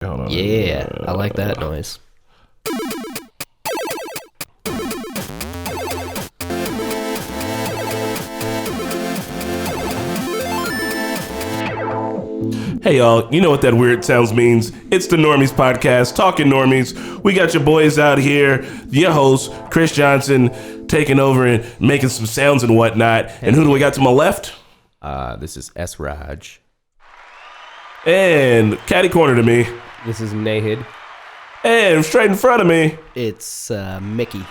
Hold on. Yeah, I like that noise. Hey y'all, you know what that weird sounds means. It's the Normies podcast, talking normies. We got your boys out here, your host, Chris Johnson, taking over and making some sounds and whatnot. And who do we got to my left? This is S. Raj. And catty corner to me. This is Nahid. And straight in front of me. It's Mickey.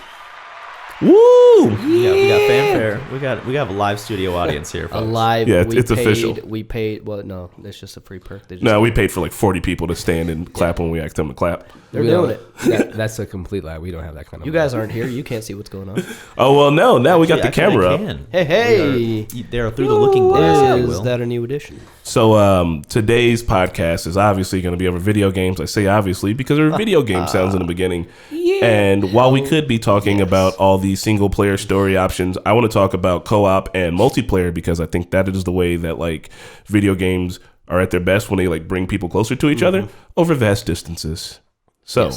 Woo! We got fanfare. We have a live studio audience here, folks. A live. Yeah, it's official. We paid. Well, no, that's just a free perk. No, we paid for like 40 people to stand and clap when we asked them to clap. They're doing it. That's a complete lie. We don't have that kind of. You guys aren't here. You can't see what's going on. Oh, well, no. Now we got the camera up. Hey. They're through the looking glass. Is that a new edition? So today's podcast is obviously going to be over video games. I say obviously because there are video game sounds in the beginning. Yeah. And while we could be talking about all these single player story options, I want to talk about co-op and multiplayer because I think that is the way that like video games are at their best when they like bring people closer to each other over vast distances. So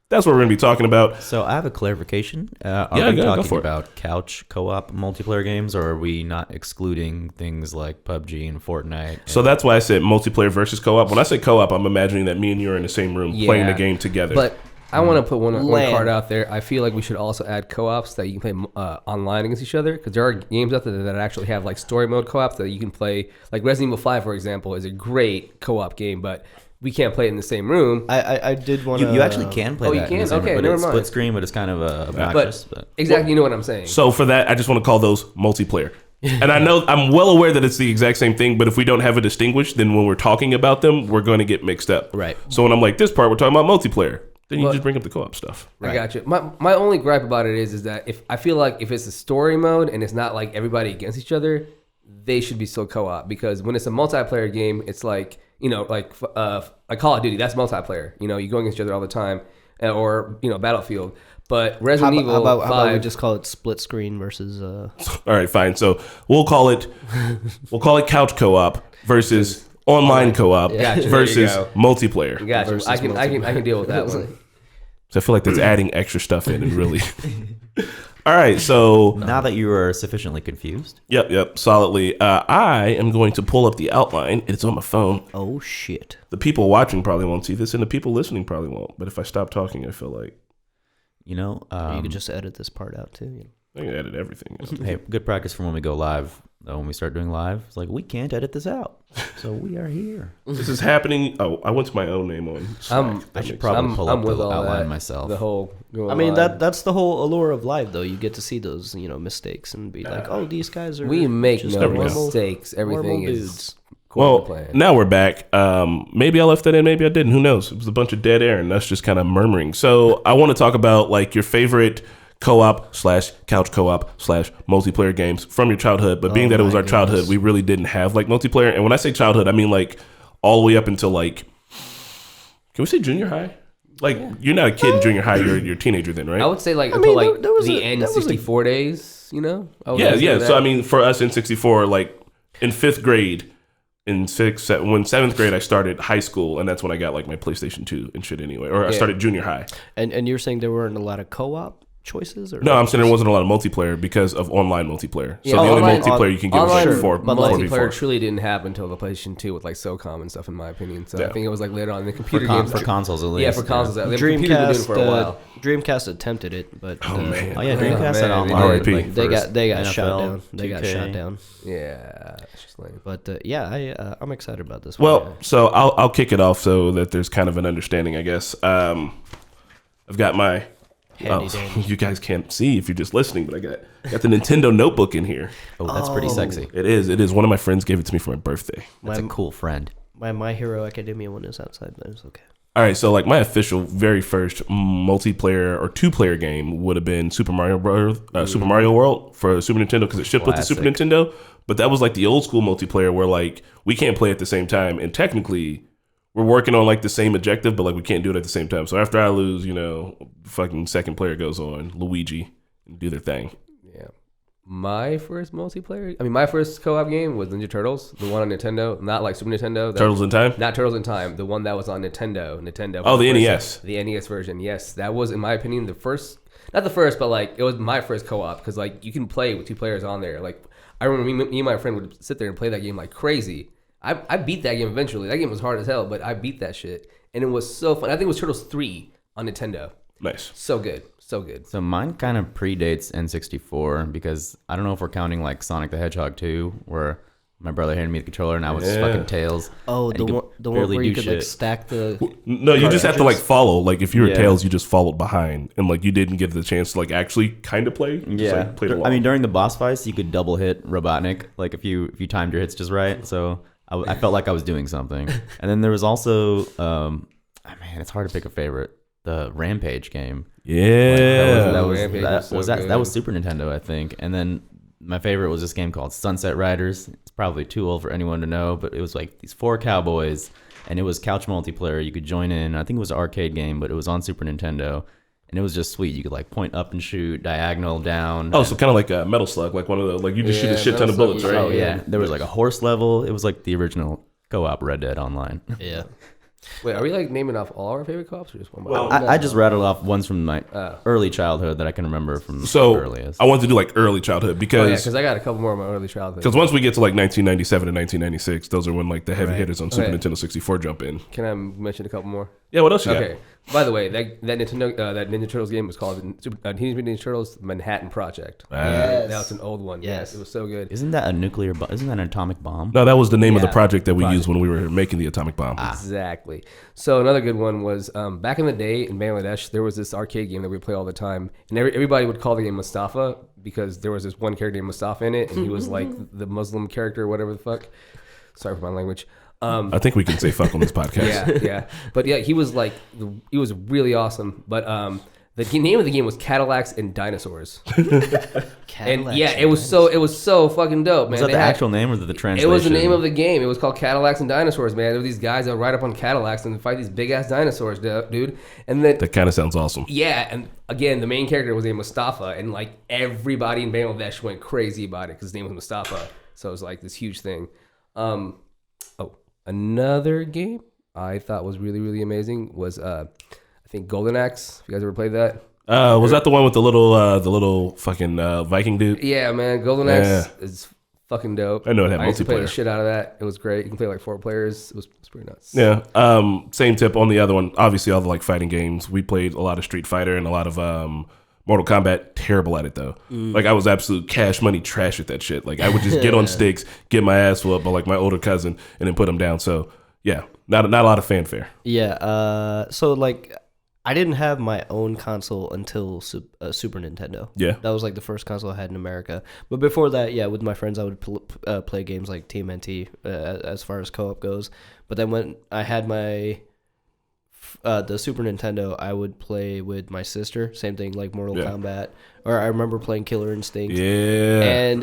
that's what we're going to be talking about. So I have a clarification. Are we talking about couch co-op multiplayer games, or are we not excluding things like PUBG and Fortnite? So that's why I said multiplayer versus co-op. When I say co-op, I'm imagining that me and you are in the same room playing the game together. But I want to put one card out there. I feel like we should also add co-ops that you can play online against each other, because there are games out there that actually have like story mode co-ops that you can play. Like Resident Evil 5, for example, is a great co-op game, but we can't play it in the same room. I did want to. You actually can play that. You can? In the same Okay, room, but never it's mind. split screen, but it's kind of obnoxious. But exactly, you know what I'm saying. So for that, I just want to call those multiplayer. And I know I'm well aware that it's the exact same thing, but if we don't have it distinguished, then when we're talking about them, we're going to get mixed up. Right. So when I'm like, this part, we're talking about multiplayer. Then you just bring up the co-op stuff. I got you. My only gripe about it is that if I feel like if it's a story mode and it's not like everybody against each other, they should be still co-op, because when it's a multiplayer game, it's like, you know, like Call of Duty, that's multiplayer. You know, you go against each other all the time, or you know, Battlefield. But Resident Evil 5, how about we just call it split screen versus? All right, fine. So we'll call it couch co-op versus online co-op versus multiplayer. Gotcha. I can deal with that one. So I feel like that's adding extra stuff in and really. All right, so now that you are sufficiently confused. Yep, solidly. I am going to pull up the outline. It's on my phone. Oh shit! The people watching probably won't see this, and the people listening probably won't. But if I stop talking, I feel like, you know, you could just edit this part out too. You know? I can edit everything. Hey, good practice for when we go live. When we start doing live, it's like we can't edit this out, so we are here. This is happening. Oh, I went to my own name on Slack. I should probably pull up the outline myself. The whole. I mean that's the whole allure of live, though. You get to see those mistakes and be like, oh, these guys are. We make just no mistakes. Everything is. Well, now we're back. Maybe I left that in, maybe I didn't. Who knows? It was a bunch of dead air, and that's just kind of murmuring. So I want to talk about like your favorite co-op / couch co-op / multiplayer games from your childhood. But being that it was our childhood, we really didn't have like multiplayer. And when I say childhood, I mean like all the way up until like, can we say junior high? Like you're not a kid in junior high, you're a teenager then, right? I would say like until like the N64 days, you know? Yeah. So I mean, for us in 64, like in 5th grade, when 7th grade I started high school, and that's when I got like my PlayStation 2 and shit anyway. Or I started junior high. And you're saying there weren't a lot of co-op choices? Or no, I'm saying there wasn't a lot of multiplayer because of online multiplayer. So the only multiplayer you can get was like 4 multiplayer truly didn't happen until the PlayStation 2 with like SOCOM and stuff, in my opinion. So I think it was like later on in the computer games. For consoles at least. Yeah, for consoles. Dreamcast for a while. Dreamcast attempted it, but Dreamcast had online. R.I.P. They got shot down. They got shot down. Yeah, it's just lame. But I'm excited about this. Well, so I'll kick it off so that there's kind of an understanding, I guess. I've got my. You guys can't see if you're just listening, but I got the Nintendo notebook in here. Oh, that's pretty sexy. It is. One of my friends gave it to me for my birthday. That's a cool friend. My Hero Academia one is outside, but it's okay. All right, so like my official very first multiplayer or 2-player game would have been Super Mario World for Super Nintendo, because it shipped with the Super Nintendo. But that was like the old school multiplayer where like we can't play at the same time, and technically we're working on like the same objective, but like we can't do it at the same time. So after I lose, fucking second player goes on, Luigi, and do their thing. Yeah. my first multiplayer. I mean, my first co-op game was Ninja Turtles, the one on Nintendo, not like Super Nintendo. Turtles in Time. Not Turtles in Time, the one that was on Nintendo. Oh, the NES. The NES version. Yes, that was, in my opinion, the first. Not the first, but like it was my first co-op because like you can play with 2 players on there. Like I remember me and my friend would sit there and play that game like crazy. I beat that game eventually. That game was hard as hell, but I beat that shit, and it was so fun. I think it was Turtles 3 on Nintendo. Nice. So good. So good. So mine kind of predates N64 because I don't know if we're counting like Sonic the Hedgehog 2, where my brother handed me the controller and I was fucking Tails. Oh, the one where you could like stack the. No, you just have to like follow. Like if you were Tails, you just followed behind, and like you didn't get the chance to like actually kind of play. You just, like, played along. I mean, during the boss fights, you could double hit Robotnik, like if you timed your hits just right. So I felt like I was doing something. And then there was also, man, it's hard to pick a favorite. The Rampage game. Yeah, that was Super Nintendo, I think. And then my favorite was this game called Sunset Riders. It's probably too old for anyone to know, but it was like these 4 cowboys, and it was couch multiplayer. You could join in. I think it was an arcade game, but it was on Super Nintendo, and it was just sweet. You could like point up and shoot, diagonal down. Oh, so kind of like a Metal Slug, like one of the like you just shoot a shit ton of bullets, right? Oh yeah, there was like a horse level. It was like the original co-op Red Dead Online. Yeah. Wait, are we like naming off all our favorite co-ops or just one? Well, I just rattled off ones from my early childhood that I can remember from so the earliest. I wanted to do like early childhood because I got a couple more of my early childhood. Because once we get to like 1997 and 1996, those are when like the heavy hitters on Super Nintendo 64 jump in. Can I mention a couple more? Yeah, what else you got? Okay. By the way, that Nintendo that Ninja Turtles game was called Teenage Mutant Ninja Turtles Manhattan Project. Yes. That was an old one. Yes, it was so good. Isn't that a nuclear bomb? Isn't that an atomic bomb? No, that was the name of the project that we used when we were making the atomic bomb. Exactly. So another good one was back in the day in Bangladesh, there was this arcade game that we would play all the time, and everybody would call the game Mustafa because there was this one character named Mustafa in it, and he was like the Muslim character or whatever the fuck. Sorry for my language. I think we can say fuck on this podcast. Yeah. But yeah, he was really awesome. But the name of the game was Cadillacs and Dinosaurs. And yeah, it was so fucking dope, man. Was that the actual name or the translation? It was the name of the game. It was called Cadillacs and Dinosaurs, man. There were these guys that would ride up on Cadillacs and fight these big ass dinosaurs, dude. And then that kind of sounds awesome. Yeah, and again, the main character was named Mustafa, and like everybody in Bangladesh went crazy about it because his name was Mustafa. So it was like this huge thing. Another game I thought was really, really amazing was I think Golden Axe. If you guys ever played that? Was that the one with the little fucking Viking dude? Yeah, man. Golden Axe is fucking dope. I know it had I used to play the multiplayer. shit out of that. It was great. You can play like 4 players. It was pretty nuts. Yeah. Same tip on the other one. Obviously, all the like fighting games. We played a lot of Street Fighter and a lot of Mortal Kombat. Terrible at it though. Like I was absolute cash money trash at that shit. Like I would just get on sticks, get my ass whooped by like my older cousin, and then put him down. So yeah, not a lot of fanfare. Yeah. So like, I didn't have my own console until Super Nintendo. Yeah. That was like the first console I had in America. But before that, yeah, with my friends, I would play games like TMNT as far as co-op goes. But then when I had my the Super Nintendo, I would play with my sister. Same thing, like Mortal Kombat. Or I remember playing Killer Instinct. Yeah.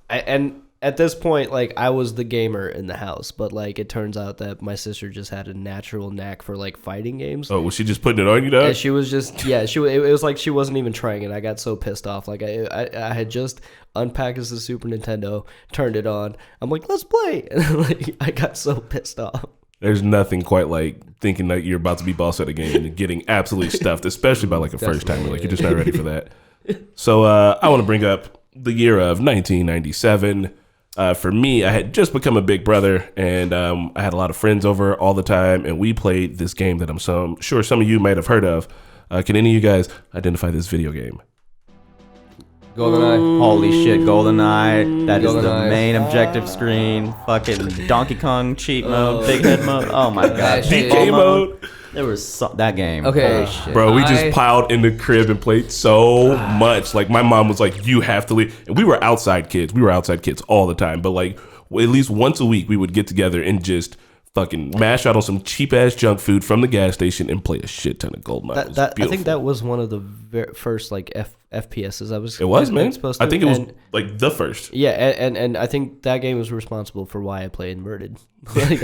And at this point, like I was the gamer in the house, but like it turns out that my sister just had a natural knack for like fighting games. Oh, was she just putting it on you, dog? And she was just it was like she wasn't even trying it. I got so pissed off. Like I had just unpackaged the Super Nintendo, turned it on. I'm like, let's play, and like I got so pissed off. There's nothing quite like thinking that you're about to be boss at a game and getting absolutely stuffed, especially by like a first timer. Like you're just not ready for that. So I want to bring up the year of 1997. For me, I had just become a big brother, and I had a lot of friends over all the time, and we played this game that I'm sure some of you might have heard of. Can any of you guys identify this video game? GoldenEye. Holy shit, GoldenEye. That is the GoldenEye. main objective screen. Fucking Donkey Kong cheat mode, big head mode. Oh my god. That shit. Paintball DK mode. There was that game. Okay. Holy shit. Bro, we just piled in the crib and played so much. Like, my mom was like, you have to leave. And we were outside kids. We were outside kids all the time. But, like, at least once a week, we would get together and just fucking mash out on some cheap-ass junk food from the gas station and play a shit ton of GoldenEye. I think that was one of the first, like, FPSs I was... It was, man. Exposed to. I think it was, like, the first. Yeah, and I think that game was responsible for why I play Inverted. Dude,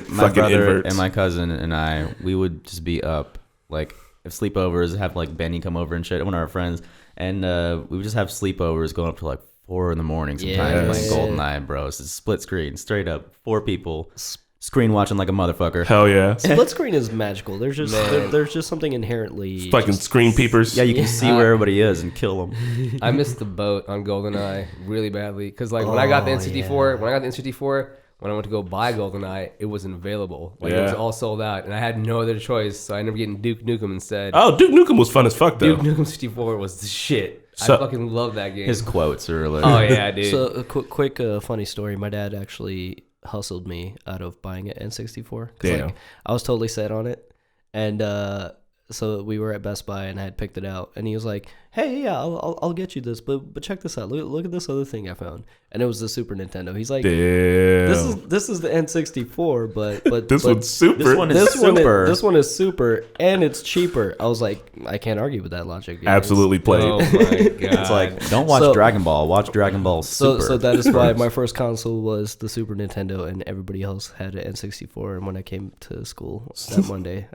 my Fucking brother inverts. and my cousin and I, we would just be up. Like, sleepovers, have like Benny come over and shit, one of our friends, and we would just have sleepovers going up to like 4 in the morning sometimes playing GoldenEye, bro. It's a split screen, straight up, 4 people. Screen watching like a motherfucker. Hell yeah. Split screen is magical. There's just there's just something inherently Fucking screen peepers. Yeah, you can see where everybody is and kill them. I missed the boat on GoldenEye really badly because like when I got the N64, when I went to go buy GoldenEye, it wasn't available. Like it was all sold out, and I had no other choice, so I ended up getting Duke Nukem instead. Oh, Duke Nukem was fun as fuck though. Duke Nukem 64 was the shit. So, I fucking love that game. His quotes are like, oh yeah, dude. So a quick funny story. My dad actually hustled me out of buying an N64. Damn. Like, I was totally set on it, and so we were at Best Buy, and I had picked it out, and he was like, "Hey, yeah, I'll get you this, but check this out. Look at this other thing I found," and it was the Super Nintendo. He's like, damn. "This is the N64, but this one's super. This one is super. This one is super, and it's cheaper." I was like, I can't argue with that logic. Absolutely played. Oh my god! it's like, don't watch Dragon Ball. Watch Dragon Ball Super. So that is why my first console was the Super Nintendo, and everybody else had an N64. And when I came to school that Monday,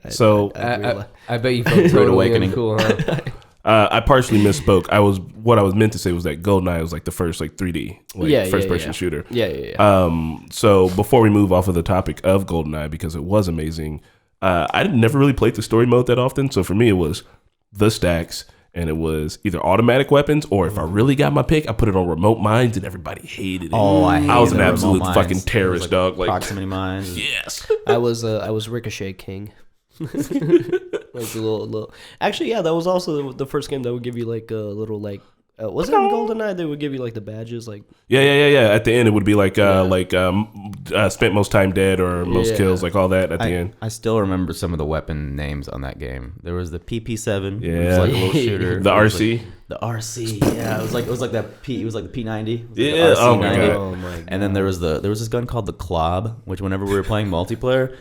I bet you felt totally awakening. cool, huh? I partially misspoke. What I was meant to say was that GoldenEye was like the first like 3D first person shooter. Yeah. So before we move off of the topic of GoldenEye, because it was amazing, I never really played the story mode that often. So for me, it was the stacks, and it was either automatic weapons, or if I really got my pick, I put it on remote mines, and everybody hated it. Oh, I was an the absolute remote fucking mines. terrorist, dog. Like proximity mines. yes. I was Ricochet King. Like a little. Actually, yeah, that was also the first game that would give you like a little like. Was it in GoldenEye? They would give you like the badges, like. Yeah. At the end, it would be like spent most time dead or most kills, like all that at the end. I still remember some of the weapon names on that game. There was the PP7, which Yeah. was like a little shooter. The RC. The RC, yeah, it was like that P. It was like the P90. It was like Yeah, the oh my RC90. God. Oh my god. And then there was this gun called the Clob, which whenever we were playing multiplayer,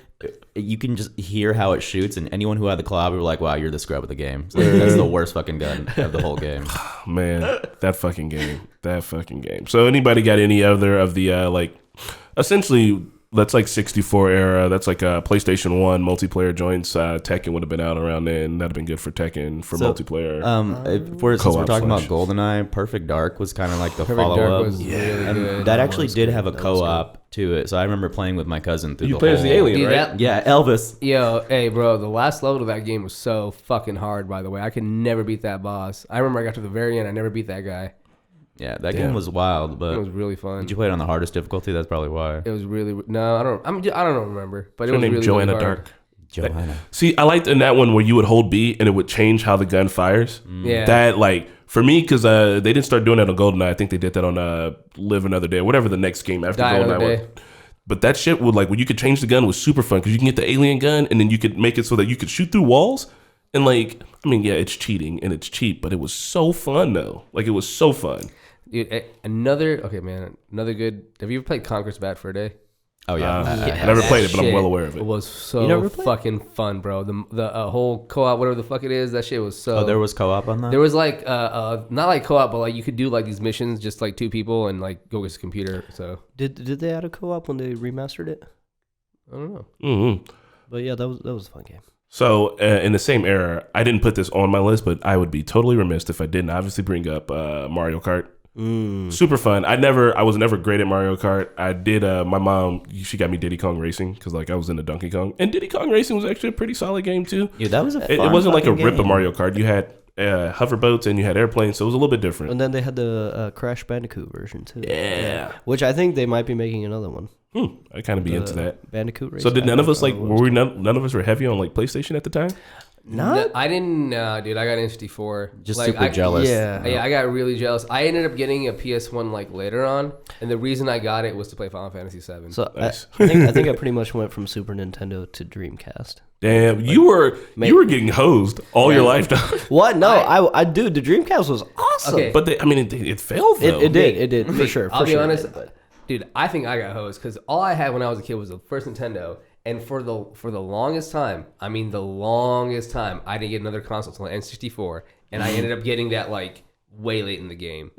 you can just hear how it shoots, and anyone who had the Clob, we were like, "Wow, you're the scrub of the game." It's like, that's the worst fucking gun of the whole game. Man, that fucking game. So anybody got any other of the essentially that's like 64 era, that's like a PlayStation 1 multiplayer joints. Tekken would have been out around then. That'd have been good for Tekken for multiplayer. Since we're talking about GoldenEye, Perfect Dark was kind of like the follow-up. Was really And good. that actually did have a co-op to it, so I remember playing with my cousin through You the play whole... as the alien, Dude, right? Yeah, Elvis. Yo, hey, bro, the last level of that game was so fucking hard, by the way. I could never beat that boss. I remember I got to the very end. I never beat that guy. Yeah, that game was wild, but It was really fun. did you play it on the hardest difficulty? That's probably why. It was really... No, I don't remember. But it Her was name really, Joanna really hard. Dark. Joanna. See, I liked in that one where you would hold B and it would change how the gun fires. Yeah. That like for me, because they didn't start doing that on GoldenEye. I think they did that on Live Another Day, or whatever the next game after Die Another GoldenEye Day. was. But that shit would like when you could change the gun was super fun because you can get the alien gun and then you could make it so that you could shoot through walls. And like, I mean, yeah, it's cheating and it's cheap, but it was so fun though. Like it was so fun. Dude, another good... Have you ever played Conquer's Bad Fur Day? Oh yeah. I never played it, but I'm Shit well aware of it. was so never played? fucking fun, bro. The whole co-op, whatever the fuck it is, that shit was so... Oh, there was co-op on that? There was like not like co-op, but like you could do like these missions just like 2 people and like go get a computer. So Did they add a co-op when they remastered it? I don't know. Mm-hmm. But yeah, that was a fun game. So in the same era, I didn't put this on my list, but I would be totally remiss if I didn't obviously bring up Mario Kart. Super fun. I was never great at Mario Kart. I did. My mom, she got me Diddy Kong Racing because like I was into Donkey Kong, and Diddy Kong Racing was actually a pretty solid game too. Dude, that was a fun It wasn't like a fucking rip of game. Mario Kart. You had hoverboats and you had airplanes, so it was a little bit different. And then they had the Crash Bandicoot version too. Yeah. Which I think they might be making another one. I kind of be into that. Bandicoot Racing. So did none of us like? What Were was we it? none of us were heavy on like PlayStation at the time? Not? I didn't, dude. I got N64. Just like, super jealous. Yeah. Yeah, I got really jealous. I ended up getting a PS1 like later on, and the reason I got it was to play Final Fantasy VII. So Nice. I think I pretty much went from Super Nintendo to Dreamcast. Damn, you were getting hosed all your life, dog. What? No, I dude, the Dreamcast was awesome. Okay. But it failed though. It did for sure. I'll be honest, it did, but- dude. I think I got hosed because all I had when I was a kid was the first Nintendo, and for the longest time, I mean the longest time, I didn't get another console until N64, and I ended up getting that like way late in the game.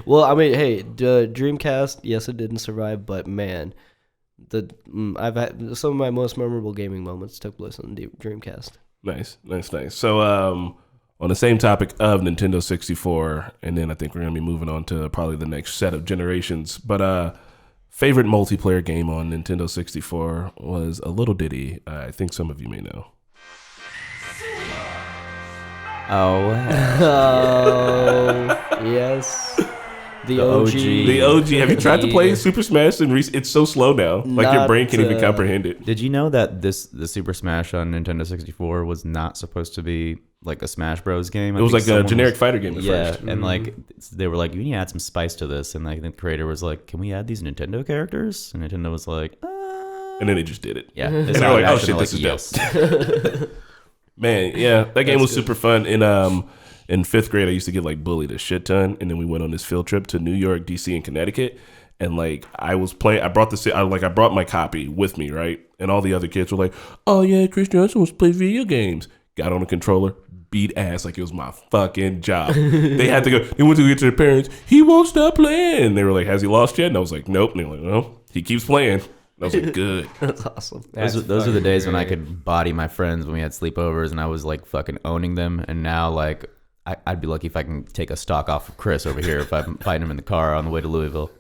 Well, I mean, hey, the Dreamcast, yes, it didn't survive, but man, I've had some of my most memorable gaming moments took place on the Dreamcast. Nice. So, on the same topic of Nintendo 64, and then I think we're going to be moving on to probably the next set of generations. But favorite multiplayer game on Nintendo 64 was a little ditty. I think some of you may know. Oh, yes. The OG. The OG. Have you tried to play Super Smash? It's so slow now. Like your brain can't even comprehend it. Did you know that the Super Smash on Nintendo 64 was not supposed to be like a Smash Bros game? It was like a generic fighter game at first. And like they were like, you need to add some spice to this. And like the creator was like, can we add these Nintendo characters? And Nintendo was like, and then they just did it. Yeah. And they're like, oh shit, this is dope. Man, yeah, that game was super fun. In fifth grade, I used to get like bullied a shit ton, and then we went on this field trip to New York, DC, and Connecticut. And like I was playing, I brought my copy with me, right? And all the other kids were like, "Oh yeah, Chris Johnson wants to play video games." Got on a controller, beat ass like it was my fucking job. They had to go. They went to get to their parents. He won't stop playing. And they were like, "Has he lost yet?" And I was like, "Nope." And they were like, "No, he keeps playing." And I was like, "Good." That's awesome. Those are the days when I could body my friends when we had sleepovers, and I was like fucking owning them. And now like I'd be lucky if I can take a stock off of Chris over here if I'm fighting him in the car on the way to Louisville.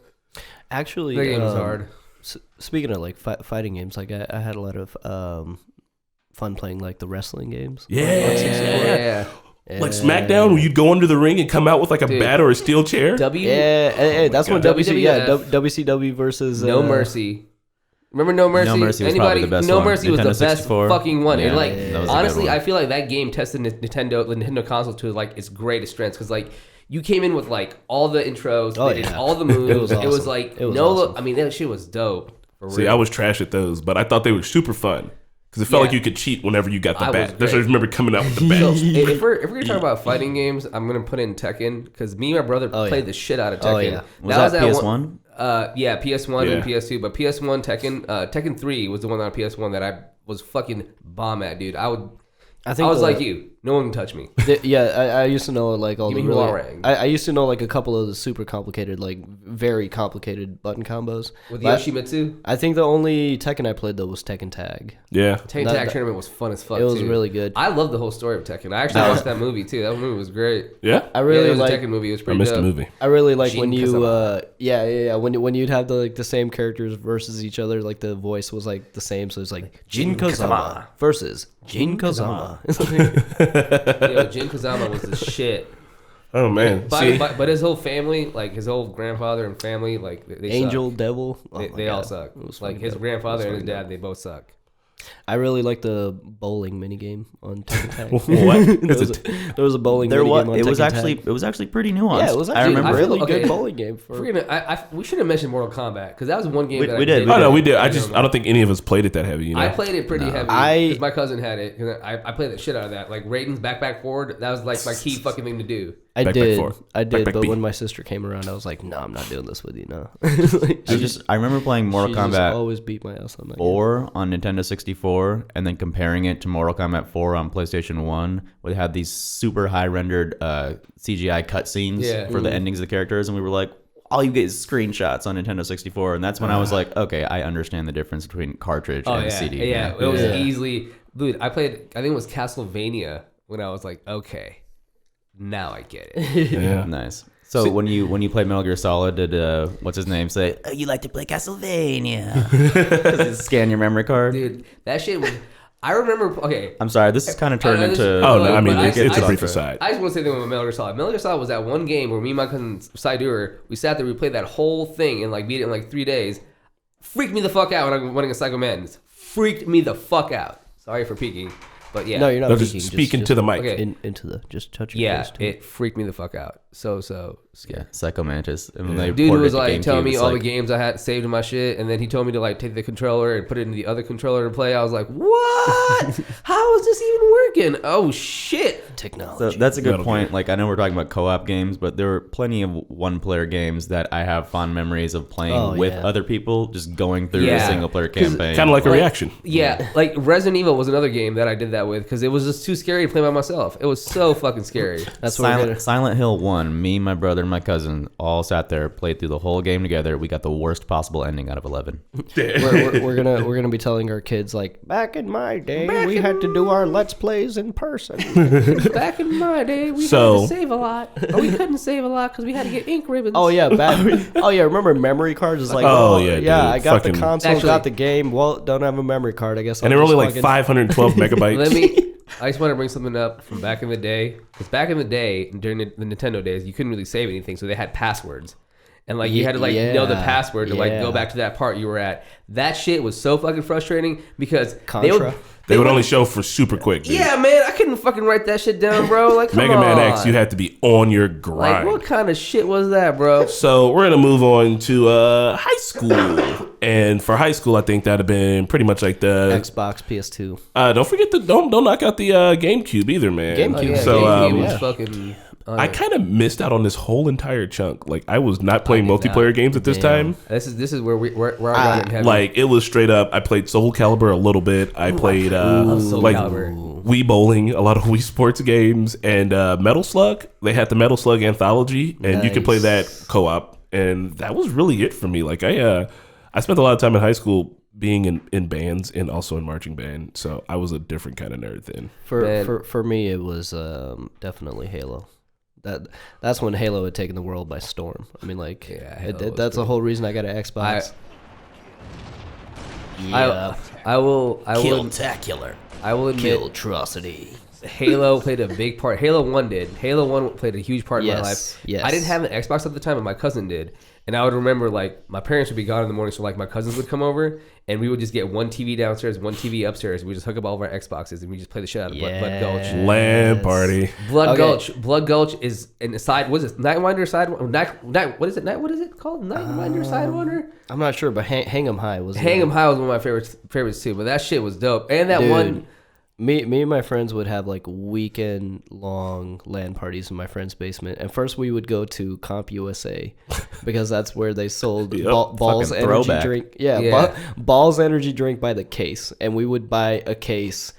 Actually, that game is hard. Speaking of like fighting games, like I had a lot of fun playing like the wrestling games. Yeah. Like SmackDown, where you'd go under the ring and come out with like a bat or a steel chair. That's when WCW versus No Mercy. Remember No Mercy? No Mercy was probably the best No one. Mercy was the best fucking one. Yeah, and like honestly, I I feel like that game tested the Nintendo console to like its greatest strengths because like you came in with like all the intros, they did all the moves. It was awesome. I mean that shit was dope. See, I was trash at those, but I thought they were super fun. Because it felt like you could cheat whenever you got the bat. I remember coming out with the bat. If we're going to talk about fighting games, I'm going to put in Tekken. Because me and my brother played the shit out of Tekken. Oh, yeah. Was that PS1? PS1 and PS2. But PS1 Tekken 3 was the one on PS1 that I was fucking bomb at, dude. I was like you. No one can touch me. I used to know like all Give the me really, I used to know like a couple of the super complicated, like very complicated button combos. With Yoshimitsu? I think the only Tekken I played though was Tekken Tag. Yeah. Tekken Tag tournament was fun as fuck. It was really good. I love the whole story of Tekken. I actually watched that movie too. That movie was great. Yeah. I really it was like a Tekken movie. It was I pretty missed dope. the movie. I really like when Jin you Kazama. when you'd have the same characters versus each other, like the voice was like the same, so it's like Jin Kazama versus Jin Kazama. Yo, Jin Kazama was the shit. Oh man. But his whole family, like his whole grandfather and family, like they Angel, suck. Devil, They all suck. Like his grandfather and his dad, they both suck. I really like the bowling minigame on Tekken Tag. What? There was a bowling There minigame was. on It was Tekken actually. Tag. It was actually pretty nuanced. Yeah, it was I actually remember. a really Okay. good bowling game. We should have mentioned Mortal Kombat because that was one game that We I did. Oh no, we did. I don't think any of us played it that heavy. You know? I played it pretty heavy because my cousin had it. 'Cause I played the shit out of that. Like Raiden's back forward. That was like my key fucking thing to do. I Back did, forth. but B. when my sister came around, I was like, "No, I'm not doing this with you now." I remember playing Mortal She just Kombat always beat my ass on that game. 4 on Nintendo 64 and then comparing it to Mortal Kombat 4 on PlayStation 1, where they had these super high rendered CGI cutscenes for the endings of the characters, and we were like, all you get is screenshots on Nintendo 64, and that's when I was like, okay, I understand the difference between cartridge and CD. Yeah, it was easily, dude. I think it was Castlevania when I was like, okay, now I get it. Yeah. Nice. So when you played Metal Gear Solid, did what's his name say, oh, you like to play Castlevania? Scan your memory card. Dude, that shit was. I remember. Okay, I'm sorry, this is kind of turned into. Oh no, I mean But it's a I- brief aside. I just want to say the one with Metal Gear Solid. Metal Gear Solid was that one game where me and my cousin Sidur, we sat there, we played that whole thing and like beat it in like 3 days. Freaked me the fuck out when I was running a Psycho Madness. Freaked me the fuck out. Sorry for peeking, but yeah. No, you're not No, just peeking. speak into the mic. Okay. Into the just touch your Yeah, face. too. it freaked me the fuck out. So Yeah, Psycho Mantis. And when they Dude ported was it to like telling GameCube, me it's all like, the games I had saved in my shit, and then he told me to like take the controller and put it in the other controller to play. I was like, what? How is this even working? Oh shit! Technology. So that's a good Metal point. Gear. Like I know we're talking about co-op games, but there were plenty of one-player games that I have fond memories of playing with other people, just going through a Yeah. single-player campaign. Kind of like a reaction. Yeah, like Resident Evil was another game that I did that with because it was just too scary to play by myself. It was so fucking scary. That's what we're gonna. Silent Hill 1. Me, my brother, brother and my cousin all sat there, played through the whole game together. We got the worst possible ending out of 11. we're gonna be telling our kids like, back in my day, we had to do our Let's Plays in person. Back in my day, we had to save a lot. Or we couldn't save a lot because we had to get ink ribbons. Oh yeah, remember memory cards? It's like, dude, I got the console, Actually, got the game. Well, don't have a memory card. I guess. And they were only like 512 megabytes. I just want to bring something up from back in the day. Because back in the day, during the Nintendo days, you couldn't really save anything, so they had passwords. And like you had to like know the password to like go back to that part you were at. That shit was so fucking frustrating because they would only show for super quick, dude. Yeah, man, I couldn't fucking write that shit down, bro. Like, come Mega Man on. X, you had to be on your grind. Like, what kind of shit was that, bro? So we're gonna move on to high school, and for high school, I think that'd have been pretty much like the Xbox, PS2. Don't forget don't knock out the GameCube either, man. GameCube. So GameCube was fucking. I kind of missed out on this whole entire chunk. Like I was not playing multiplayer games at this time. This is where I got in heavy. Like it was straight up. I played Soul Calibur a little bit. I played like Calibur. Wii Bowling, a lot of Wii Sports games, and Metal Slug. They had the Metal Slug anthology, and you could play that co-op. And that was really it for me. Like I spent a lot of time in high school being in bands and also in marching band. So I was a different kind of nerd then. For me, it was definitely Halo. That's when Halo had taken the world by storm. I mean, like, that's the whole reason I got an Xbox. I will Kill-tacular. I will admit, Kill-trocity. Halo played a big part. Halo 1 did. Halo 1 played a huge part in my life. Yes. I didn't have an Xbox at the time, but my cousin did. And I would remember, like, my parents would be gone in the morning, so, like, my cousins would come over, and we would just get one TV downstairs, one TV upstairs. We just hook up all of our Xboxes, and we just play the shit out of Blood Gulch. LAN party. Blood Gulch is an side. What is it? Nightwinder Sidewinder. What is it? What is it called? Nightwinder Sidewinder. I'm not sure, but Hang 'em High was. Hang 'em High was one of my favorites too. But that shit was dope. And that one. Me and my friends would have like weekend-long LAN parties in my friend's basement. And first we would go to Comp USA because that's where they sold Balls Fucking energy throwback. drink. Yeah. Balls energy drink by the case, and we would buy a case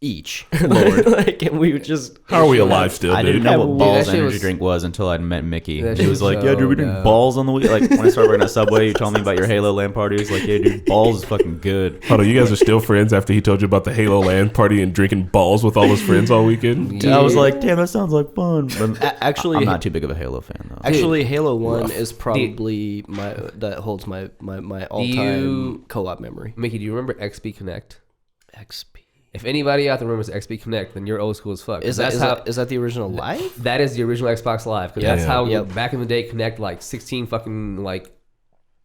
each. Lord, and we would just. How are we alive still, I dude? didn't know what Balls that shit energy was- drink was until I met Mickey. That He shit was was like, "Yeah, dude, we so doing dope. balls on the week." Like when I started working at Subway, you told me about your Halo LAN party. He's like, "Yeah, dude, balls is fucking good." Hold on, you guys are still friends after he told you about the Halo LAN party and drinking balls with all his friends all weekend? And I was like, "Damn, that sounds like fun." But Actually, I'm not too big of a Halo fan though. Actually, Halo 1 is probably that holds my all-time co-op memory. Mickey, do you remember XP Connect? XP. If anybody out there remembers XP Connect, then you're old school as fuck. Is that the original Live? That is the original Xbox Live because Yeah. that's how Yep. back in the day Connect like 16 fucking like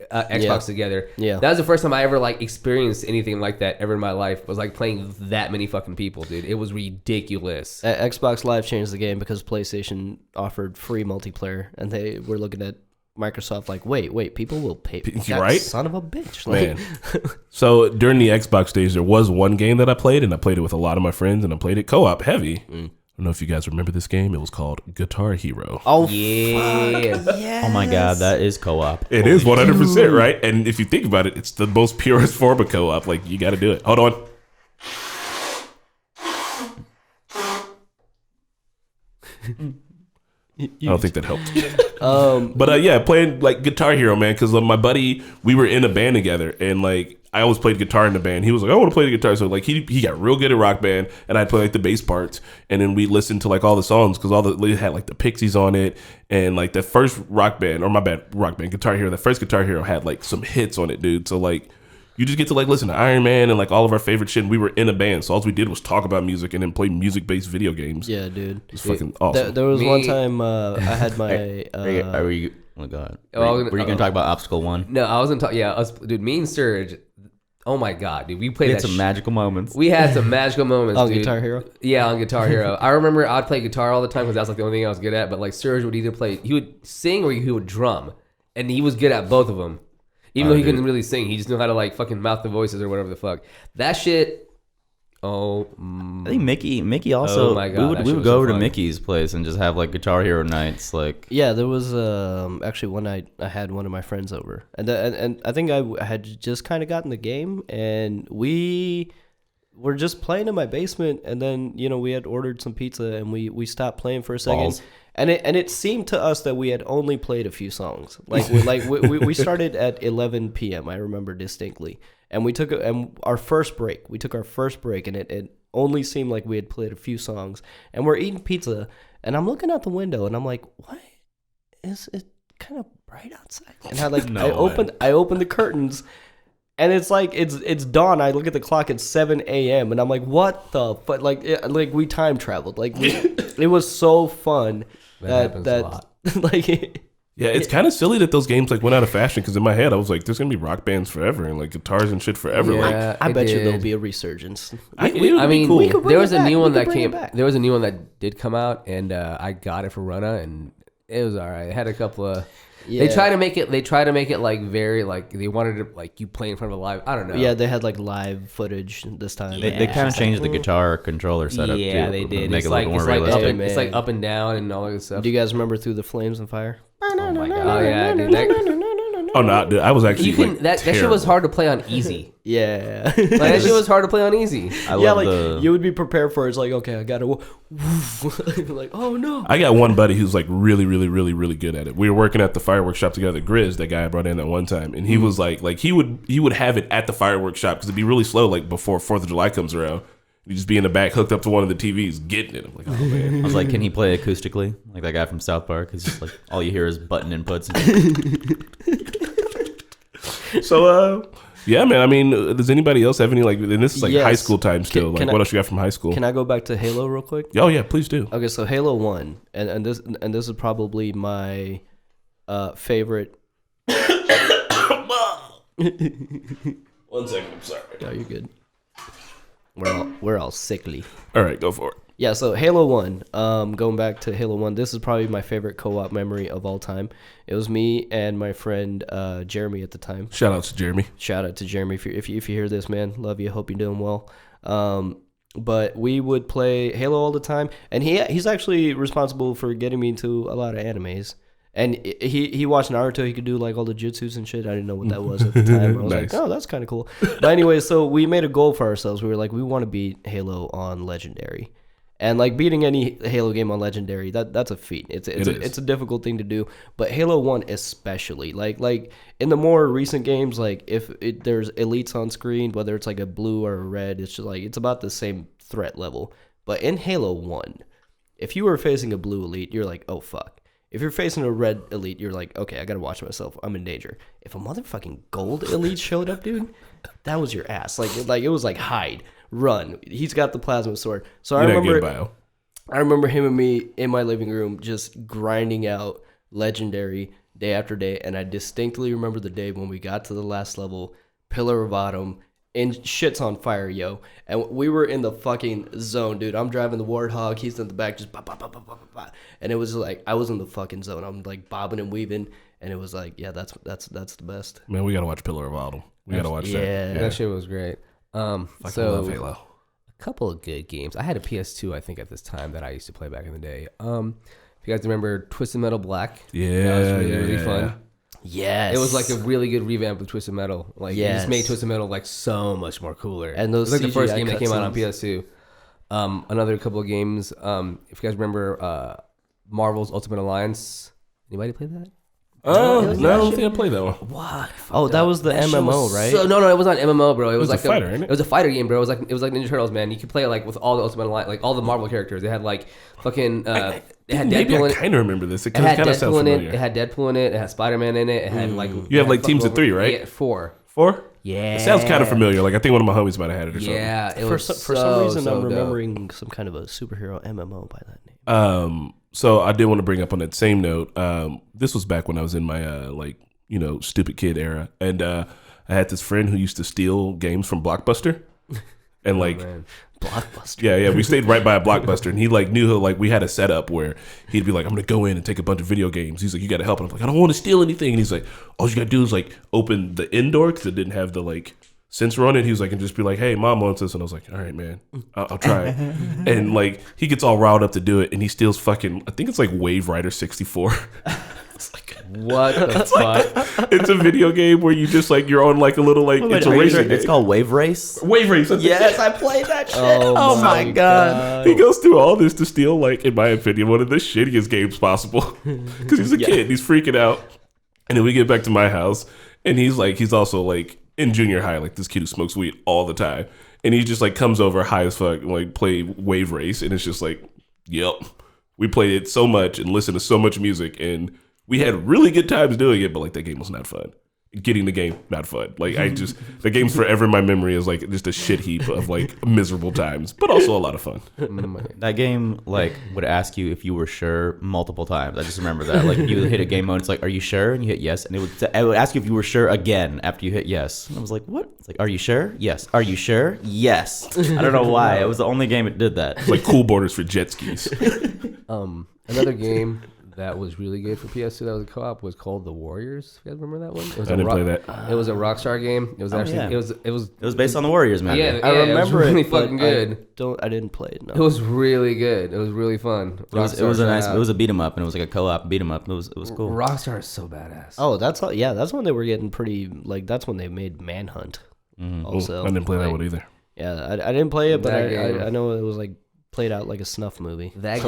Xbox together. Yeah. That was the first time I ever like experienced anything like that ever in my life. Was like playing that many fucking people, dude. It was ridiculous. Xbox Live changed the game because PlayStation offered free multiplayer, and they were looking at Microsoft like, wait, people will pay. God, Right? Son of a bitch. Like, Man. So during the Xbox days, there was one game that I played, and I played it with a lot of my friends, and I played it co-op heavy. I don't know if you guys remember this game. It was called Guitar Hero. oh, Yeah. Oh my god, that is co-op. It is 100%, right? And if you think about it, it's the most purest form of co-op. Like, you got to do it. Hold on. I don't think that helped. But yeah, playing like Guitar Hero, man, because my buddy, we were in a band together, and like I always played guitar in the band. He was like, I want to play the guitar, so like he got real good at Rock Band, and I'd play like the bass parts, and then we listened to like all the songs because they had like the Pixies on it, and like the first Rock Band Guitar Hero, the first Guitar Hero had like some hits on it, dude. So like. You just get to like listen to Iron Man and like all of our favorite shit. And we were in a band, so all we did was talk about music and then play music-based video games. yeah, dude. It's fucking awesome. There was one time I had my. Are you? Oh god. Oh, Were you gonna talk about Obstacle 1? No, I wasn't talking. Yeah, dude. Me and Serge. Oh my god, dude. We played We had that some magical moments. We had some magical moments on dude. Guitar Hero. Yeah, on Guitar Hero. I remember I'd play guitar all the time because that's like the only thing I was good at. But like Serge would either play, he would sing or he would drum, and he was good at both of them. Even though he couldn't really sing, he just knew how to like fucking mouth the voices or whatever the fuck. That shit. I think Mickey also. Oh my God, we would go over to Mickey's place and just have like Guitar Hero nights. Like Yeah, there was actually one night I had one of my friends over, and I think I had just kind of gotten the game, and we were just playing in my basement, and then we had ordered some pizza, and we stopped playing for a second. Balls. And it seemed to us that we had only played a few songs. We started at 11 p.m. I remember distinctly, and we took our first break. We took our first break, and it only seemed like we had played a few songs. And we're eating pizza, and I'm looking out the window, and I'm like, "Why is it kind of bright outside?" And I opened the curtains. And it's like it's dawn. I look at the clock. It's 7 a.m. and I'm like, "What the fuck?" Like we time traveled. It was so fun. That happens a lot. Yeah, it's kind of silly that those games like went out of fashion. Because in my head, I was like, "There's gonna be rock bands forever and like guitars and shit forever." Yeah, I bet you there'll be a resurgence. Cool. There was a new one that came. There was a new one that did come out, and I got it for Runa, and it was all right. It had a couple of. Yeah. They try to make it like very like they wanted to like you play in front of a live. I don't know. Yeah, they had like live footage this time. They kind of changed the guitar controller setup. Yeah, too, they did. Make It's it like a little more realistic. it's like up and down and all that stuff. Do you guys remember Through the Flames and Fire? Oh my god! Oh yeah, dude. Oh no, dude, I was actually That shit was hard to play on easy. Yeah, that shit was hard to play on easy. You would be prepared for it. It's like, okay, I gotta like, oh no. I got one buddy who's like really, really, really, really good at it. We were working at the fireworks shop together. Grizz, that guy I brought in that one time, and he was like he would have it at the fireworks shop because it'd be really slow like before 4th of July comes around. You just be in the back, hooked up to one of the TVs, getting it. I'm like, oh man. I was like, can he play acoustically like that guy from South Park? It's just like all you hear is button inputs. So, yeah, man. I mean, does anybody else have any like? And this is like high school time still. What else you got from high school? Can I go back to Halo real quick? Oh yeah, please do. Okay, so Halo 1, and this is probably my favorite. 1 second, I'm sorry. No, you're good. We're all sickly. All right, go for it. Yeah, so Halo 1, going back to Halo 1, this is probably my favorite co-op memory of all time. It was me and my friend Jeremy at the time. Shout out to Jeremy. Shout out to Jeremy. If you hear this, man, love you. Hope you're doing well. But we would play Halo all the time, and he's actually responsible for getting me into a lot of animes. And he watched Naruto. He could do like all the jutsus and shit. I didn't know what that was at the time. I was Nice. like, oh, that's kind of cool. But anyway, so we made a goal for ourselves. We were like, we want to beat Halo on Legendary. And like beating any Halo game on Legendary, that's a feat. It's a difficult thing to do. But Halo 1 especially, like in the more recent games, like if there's elites on screen, whether it's like a blue or a red, it's just like it's about the same threat level. But in Halo 1, if you were facing a blue elite, you're like, oh fuck. If you're facing a red elite, you're like, okay, I gotta watch myself. I'm in danger. If a motherfucking gold elite showed up, dude, that was your ass. Like it was like hide. Run. He's got the plasma sword. So I remember him and me in my living room just grinding out Legendary day after day, and I distinctly remember the day when we got to the last level, Pillar of Autumn, and shit's on fire, yo. And we were in the fucking zone, dude. I'm driving the Warthog, he's in the back just and it was like I was in the fucking zone. I'm like bobbing and weaving, and it was like, yeah, that's the best. Man, we gotta watch Pillar of Autumn. We gotta watch that. Yeah, that shit was great. I love Halo. A couple of good games. I had a PS2, I think, at this time that I used to play back in the day. If you guys remember Twisted Metal Black, Yeah, that was really fun. Yes, It was like a really good revamp of Twisted Metal. Like it just made Twisted Metal like so much more cooler. And those it was like the first CGI game that came out on cutscenes. PS2. Another couple of games. If you guys remember Marvel's Ultimate Alliance, anybody play that? Oh, no, I don't think I played that one. What? Oh, that was the MMO, right? No, it was not MMO, bro. It was like a fighter, ain't it? It was a fighter game, bro. It was like Ninja Turtles, man. You could play it like with all the Ultimate Alliance, like all the Marvel characters. They had like fucking. It had Maybe Deadpool I in it. kind of remember this. It It had kind of sounds Deadpool in it. familiar. It had Deadpool in it. It had Spider-Man in it. It had like You have like teams of 3, right? Yeah, 4. 4? Yeah, It sounds kind of familiar. Like I think one of my homies might have had it or something. Yeah, it For was some reason, so I'm dope. remembering some kind of a superhero MMO by that name. So I did want to bring up on that same note. This was back when I was in my stupid kid era, and I had this friend who used to steal games from Blockbuster, and like. Blockbuster. Yeah, we stayed right by a Blockbuster, and he like knew like we had a setup where he'd be like, "I'm gonna go in and take a bunch of video games." He's like, "You gotta help," and I'm like, "I don't want to steal anything." And he's like, "All you gotta do is like open the indoor because it didn't have the like sensor on it." He was like, and just be like, "Hey, mom wants this," and I was like, "All right, man, I'll try it." And like he gets all riled up to do it, and he steals fucking I think it's like Wave Rider 64. What the fuck? It's a video game where you just like you're on like a little like it's a racing. It's called Wave Race. Wave Race. Yes, I played that shit. Oh my god. He goes through all this to steal, like, in my opinion, one of the shittiest games possible. Because he's a kid, he's freaking out. And then we get back to my house, and he's also like in junior high, like this kid who smokes weed all the time. And he just like comes over high as fuck and like play Wave Race, and it's just like, yep. We played it so much and listened to so much music, and we had really good times doing it, but like that game was not fun. Getting the game, not fun. Like the game's forever in my memory is like just a shit heap of like miserable times, but also a lot of fun. That game like would ask you if you were sure multiple times. I just remember that. Like you hit a game mode, it's like, are you sure? And you hit yes, and it would ask you if you were sure again after you hit yes. And I was like, what? It's like, are you sure? Yes. Are you sure? Yes. I don't know why. It was the only game that did that. It's like Cool Borders for jet skis. Another game that was really good for PS2 that was a co-op was called The Warriors. You guys remember that one? It was I didn't play that. It was a Rockstar game. It was yeah. it was based on the Warriors, man. Yeah, I remember it was really it, but fucking good. I didn't play it. No. It was really good. It was really fun. It was a beat 'em up, and it was like a co-op beat 'em up. It was cool. Rockstar is so badass. Oh, that's when they were getting pretty, like, that's when they made Manhunt. Also, I didn't play that one either. Yeah, I didn't play it, but That I know it was like played out like a snuff movie. That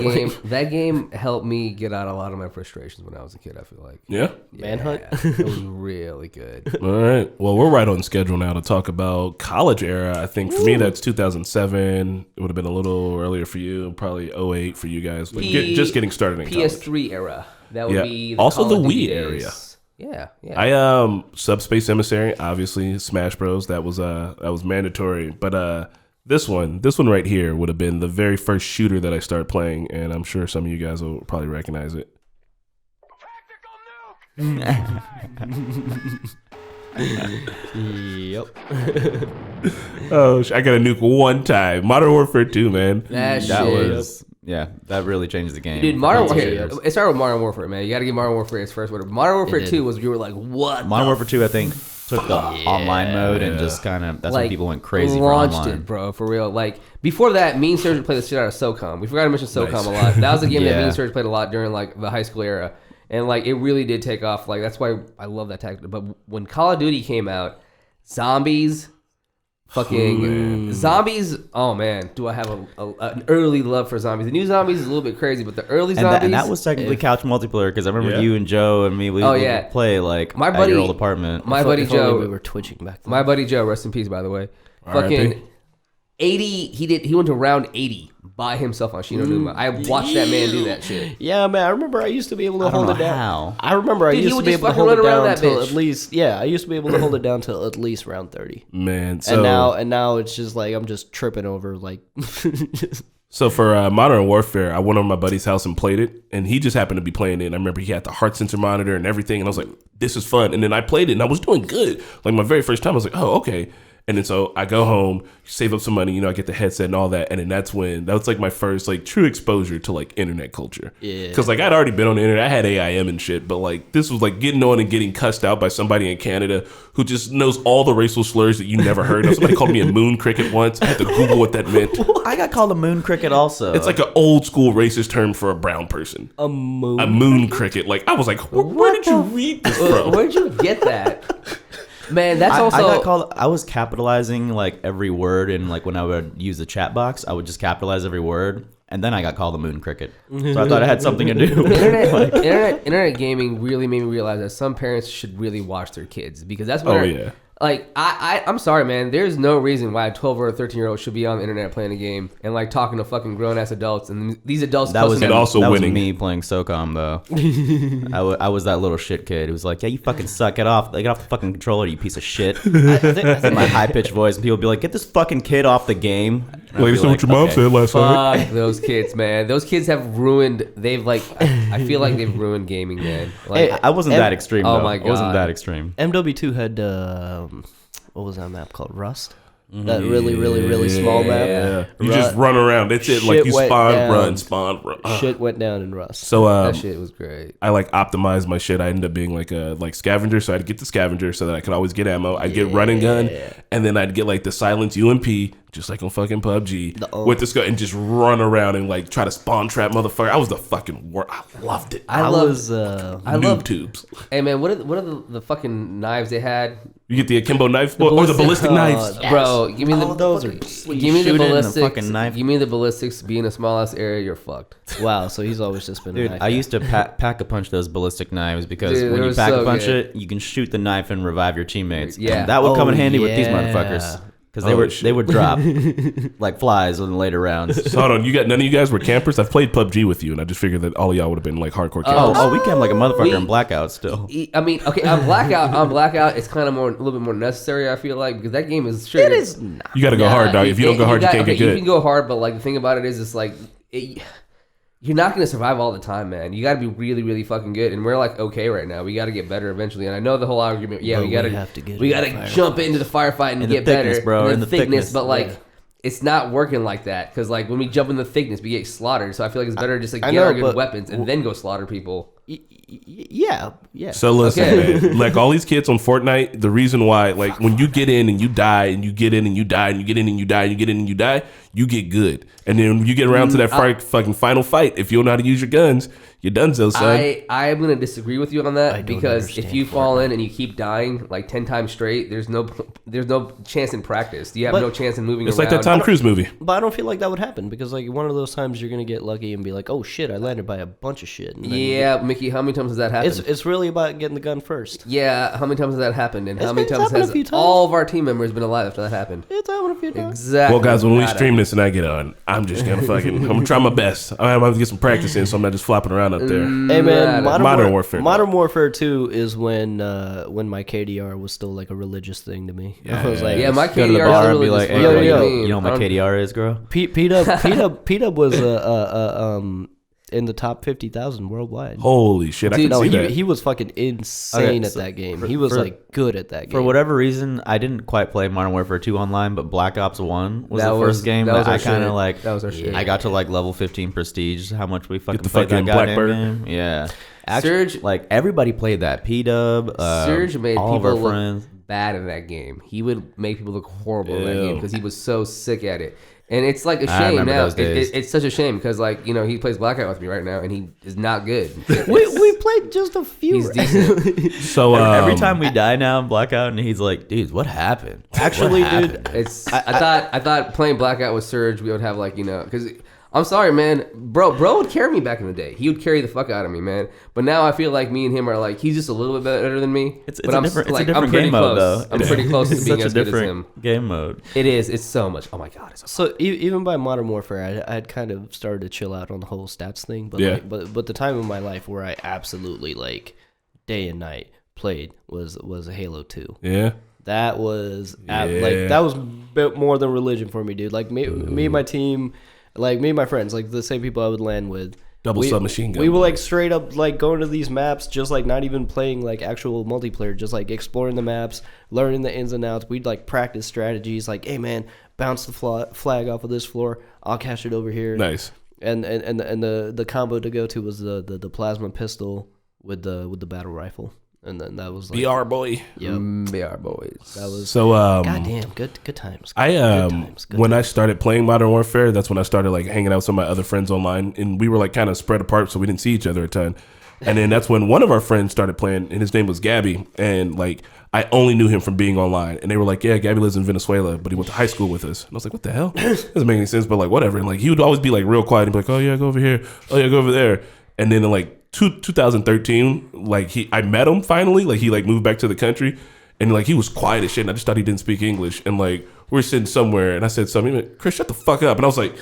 game helped me get out a lot of my frustrations when I was a kid, I feel like. Yeah? Manhunt? It was really good. All right. Well, we're right on schedule now to talk about college era. I think for me, that's 2007. It would have been a little earlier for you, probably 08 for you guys. But just getting started in PS3 college. era. That would be also Call the of Duty Wii days. area. Yeah. I Subspace Emissary, obviously Smash Bros. That was mandatory. But this one right here would have been the very first shooter that I started playing, and I'm sure some of you guys will probably recognize it. Yep. Oh, I got a nuke one time. Modern Warfare 2, man. That really changed the game. Dude, Modern Warfare. It started with Modern Warfare, man. You got to give Modern Warfare its first word. Modern Warfare 2 was, you were like, what? Modern Warfare 2, I think, took the online mode and just kind of, that's when people went crazy for online. Launched it, bro, for real. Like, before that, me and Serge played the shit out of SOCOM. We forgot to mention SOCOM a lot. That was a game that me and Serge played a lot during, like, the high school era. And, like, it really did take off. Like, that's why I love that tactic. But when Call of Duty came out, zombies... Zombies. Oh man, do I have an early love for zombies? The new zombies is a little bit crazy, but the early zombies. And that was technically couch multiplayer because I remember you and Joe and me. We would play like my buddy, at your old apartment. My buddy Joe. We were twitching back then. My buddy Joe, rest in peace, by the way. Fucking 80. He went to round 80 by himself on Shino Numa. I watched that man do that shit. Yeah, man. I remember I used to be able to hold it down. How. I remember I used to be able to hold it down till at least. Yeah, I used to be able to hold it down till at least round 30. Man, so and now it's just like I'm just tripping over like. So for Modern Warfare, I went over to my buddy's house and played it, and he just happened to be playing it. And I remember he had the heart sensor monitor and everything, and I was like, "This is fun." And then I played it, and I was doing good. Like my very first time, I was like, "Oh, okay." And then so I go home, save up some money, I get the headset and all that. And then that was like my first like true exposure to like internet culture. Yeah. Because like I'd already been on the internet. I had AIM and shit. But like this was like getting on and getting cussed out by somebody in Canada who just knows all the racial slurs that you never heard of. Somebody called me a moon cricket once. I had to Google what that meant. I got called a moon cricket also. It's like an old school racist term for a brown person. A moon cricket. Like I was like, where did you read this from? Where'd you get that? Man, that's also. I got called. I was capitalizing like every word, and like when I would use the chat box, I would just capitalize every word, and then I got called a moon cricket. So I thought it had something to do. Internet gaming really made me realize that some parents should really watch their kids because that's what. Like I'm sorry, man. There's no reason why a 12 or a 13-year-old should be on the internet playing a game and like talking to fucking grown ass adults. And these adults. That was winning. Me playing SOCOM though. I was that little shit kid who was like, "Yeah, you fucking suck. Get off the fucking controller, you piece of shit." I think my high pitched voice, and people would be like, "Get this fucking kid off the game." Wait, so what your mom said last night? Fuck those kids, man. Those kids have ruined. They've like. I feel like they've ruined gaming, man. Like, I wasn't that extreme. Oh though. my god, I wasn't that extreme. MW2 had what was that map called? Rust. That really small map. Yeah. You just run around. That's it. Like Shit you went down. spawn, run. Shit went down in Rust. So That shit was great. I like optimized my shit. I ended up being like a scavenger, so I'd get the scavenger so that I could always get ammo. I'd get run and gun, and then I'd get like the silence UMP, just like on fucking PUBG, with the scope and just run around and like try to spawn trap motherfucker. I was the fucking worst. I loved it. I Noob tubes. Hey man, what are the fucking knives they had? You get the akimbo knife or the ballistic knives. Bro, give me those are give me the shoot it in a ballistics. fucking knife. Give me the ballistics. Be in a small ass area, you're fucked. Wow, so he's always just been a Dude, knife I guy. used to pack a punch those ballistic knives because Dude, when they you were pack so a punch good. it, you can shoot the knife and revive your teammates. Yeah. And that would come in Oh, handy with these yeah. motherfuckers because they would drop like flies in the later rounds. So hold on, none of you guys were campers. I've played PUBG with you, and I just figured that all of y'all would have been like hardcore campers. Oh, we camp like a motherfucker in blackout still. I mean, okay, on blackout, it's kind of a little bit more necessary. I feel like because that game is sure. It is not. You got to go hard, dog. If you don't go hard, you can't get You good. can go hard, but like the thing about it is, it's like you're not going to survive all the time, man. You got to be really, really fucking good. And we're like okay right now. We got to get better eventually. And I know the whole argument. Yeah, But we got we have to get we in got the to jump into the firefight and In the get thickness, better, bro, in the thickness. But like. Yeah. It's not working like that because like when we jump in the thickness, we get slaughtered. So I feel like it's better just like I get know, our good but- weapons and then go slaughter people. Yeah. So listen, Okay. man, like all these kids on Fortnite, the reason why, like when you get in and you die and you get in and you die and you get in and you die and you get in and you die, you get good. And then when you get around to that fucking final fight, if you don't know how to use your guns, you're done, son. I'm gonna disagree with you on that don't because if understand you fall in and you keep dying like 10 times straight, there's no chance in practice. You have But no chance in moving It's around. like that Tom Cruise movie. But I don't feel like that would happen because like one of those times you're gonna get lucky and be like, oh shit, I landed by a bunch of shit. And then Yeah, Mickey, how many times has that happened? it's really about getting the gun first. Yeah, how many times has that happened? And how It's many times happened a has few times. all of our team members been alive after that happened? It's happened a few times. Exactly. Well, guys, when we Nada. stream this and I get on, I'm just gonna I'm gonna try my best. I'm gonna get some practice in, so I'm not just flopping around up there. Hey man, Modern Warfare. Modern Warfare 2 is when my KDR was still like a religious thing to me. Yeah, I was like, Yeah, my Go to the KDR bar is and be really like, just hey, yo, bro, yo, you know what my KDR is, girl? P-Dub was in the top 50,000 worldwide. Holy shit! I Dude, can No, see that. he was fucking insane Okay, at so that game. He was for- like good at that game. For whatever reason, I didn't quite play Modern Warfare 2 online, but Black Ops 1 was That the was- first game that was that our I kind shit. of like. That was our shit. I got to like level 15 prestige. How much we fucking the played fucking that goddamn Blackbird. game? Yeah. Surge, Like everybody played that. P-Dub, Surge made all of people our look friends. bad in that game. He would make people look horrible in that Ew. game because he was so sick at it. And it's like a I shame remember now. those days. It's such a shame because like he plays Blackout with me right now and he is not good. we played just a few. He's decent. So Every time we die now in Blackout, and he's like, dude, what happened? Actually, What dude, happened? It's I thought playing Blackout with Surge we would have like because I'm sorry man, bro would carry me back in the day. He would carry the fuck out of me, man. But now I feel like me and him are like he's just a little bit better than me. It's but a I'm different, like it's a different I'm pretty game close. mode, though. I'm pretty close to It's being such as a good as him. different game mode. It is. It's so much. Oh my god. It's So even by Modern Warfare, I had kind of started to chill out on the whole stats thing. But Yeah. but the time of my life where I absolutely like day and night played was Halo 2. yeah. That was Yeah. like that was a bit more than religion for me, dude. Like me and my team, like me and my friends, like the same people I would land with. Double submachine gun. We were like straight up like going to these maps, just like not even playing like actual multiplayer, just like exploring the maps, learning the ins and outs. We'd like practice strategies, like, hey man, bounce the flag off of this floor, I'll catch it over here. Nice. And the combo to go to was the plasma pistol with the battle rifle, and then that was like BR boy. Yep, BR boys. that was So goddamn good times. I Good times, good when times. I started playing Modern Warfare, that's when I started like hanging out with some of my other friends online, and we were like kind of spread apart, so we didn't see each other a ton. And then that's when one of our friends started playing, and his name was Gabby, and like I only knew him from being online. And they were like, "Yeah, Gabby lives in Venezuela, but he went to high school with us." And I was like, "What the hell? Doesn't make any sense." But like whatever. And like he would always be like real quiet and be like, "Oh yeah, go over here. Oh yeah, go over there." And then in like 2013, like I met him finally. Like he like moved back to the country, and like he was quiet as shit. And I just thought he didn't speak English. And like we were sitting somewhere, and I said something. He went, "Chris, shut the fuck up." And I was like,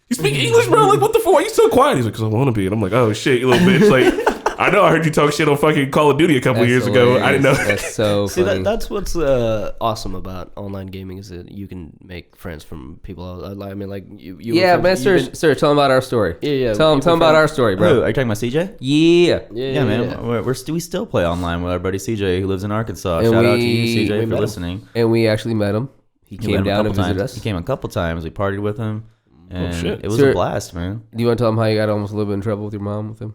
"You speak English, bro? Like what the fuck? Why you so quiet?" He's like, "Cause I want to be." And I'm like, "Oh shit, you little bitch!" Like I know I heard you talk shit on fucking Call of Duty a couple years ago. I didn't know. That's so See, funny. that's what's awesome about online gaming is that you can make friends from people. I mean, like you. Yeah, man, sir, tell him about our story. Yeah. Tell him about our story, Bro, bro. are you talking about CJ? Yeah. Yeah, man. We still play online with our buddy CJ who lives in Arkansas. And Shout out to we you, CJ, for met him. listening. And we actually met him. He came down and visited us. He came a couple times. We partied with him. And shit. it was a blast, man. Do you want to tell him how you got almost a little bit in trouble with your mom with him?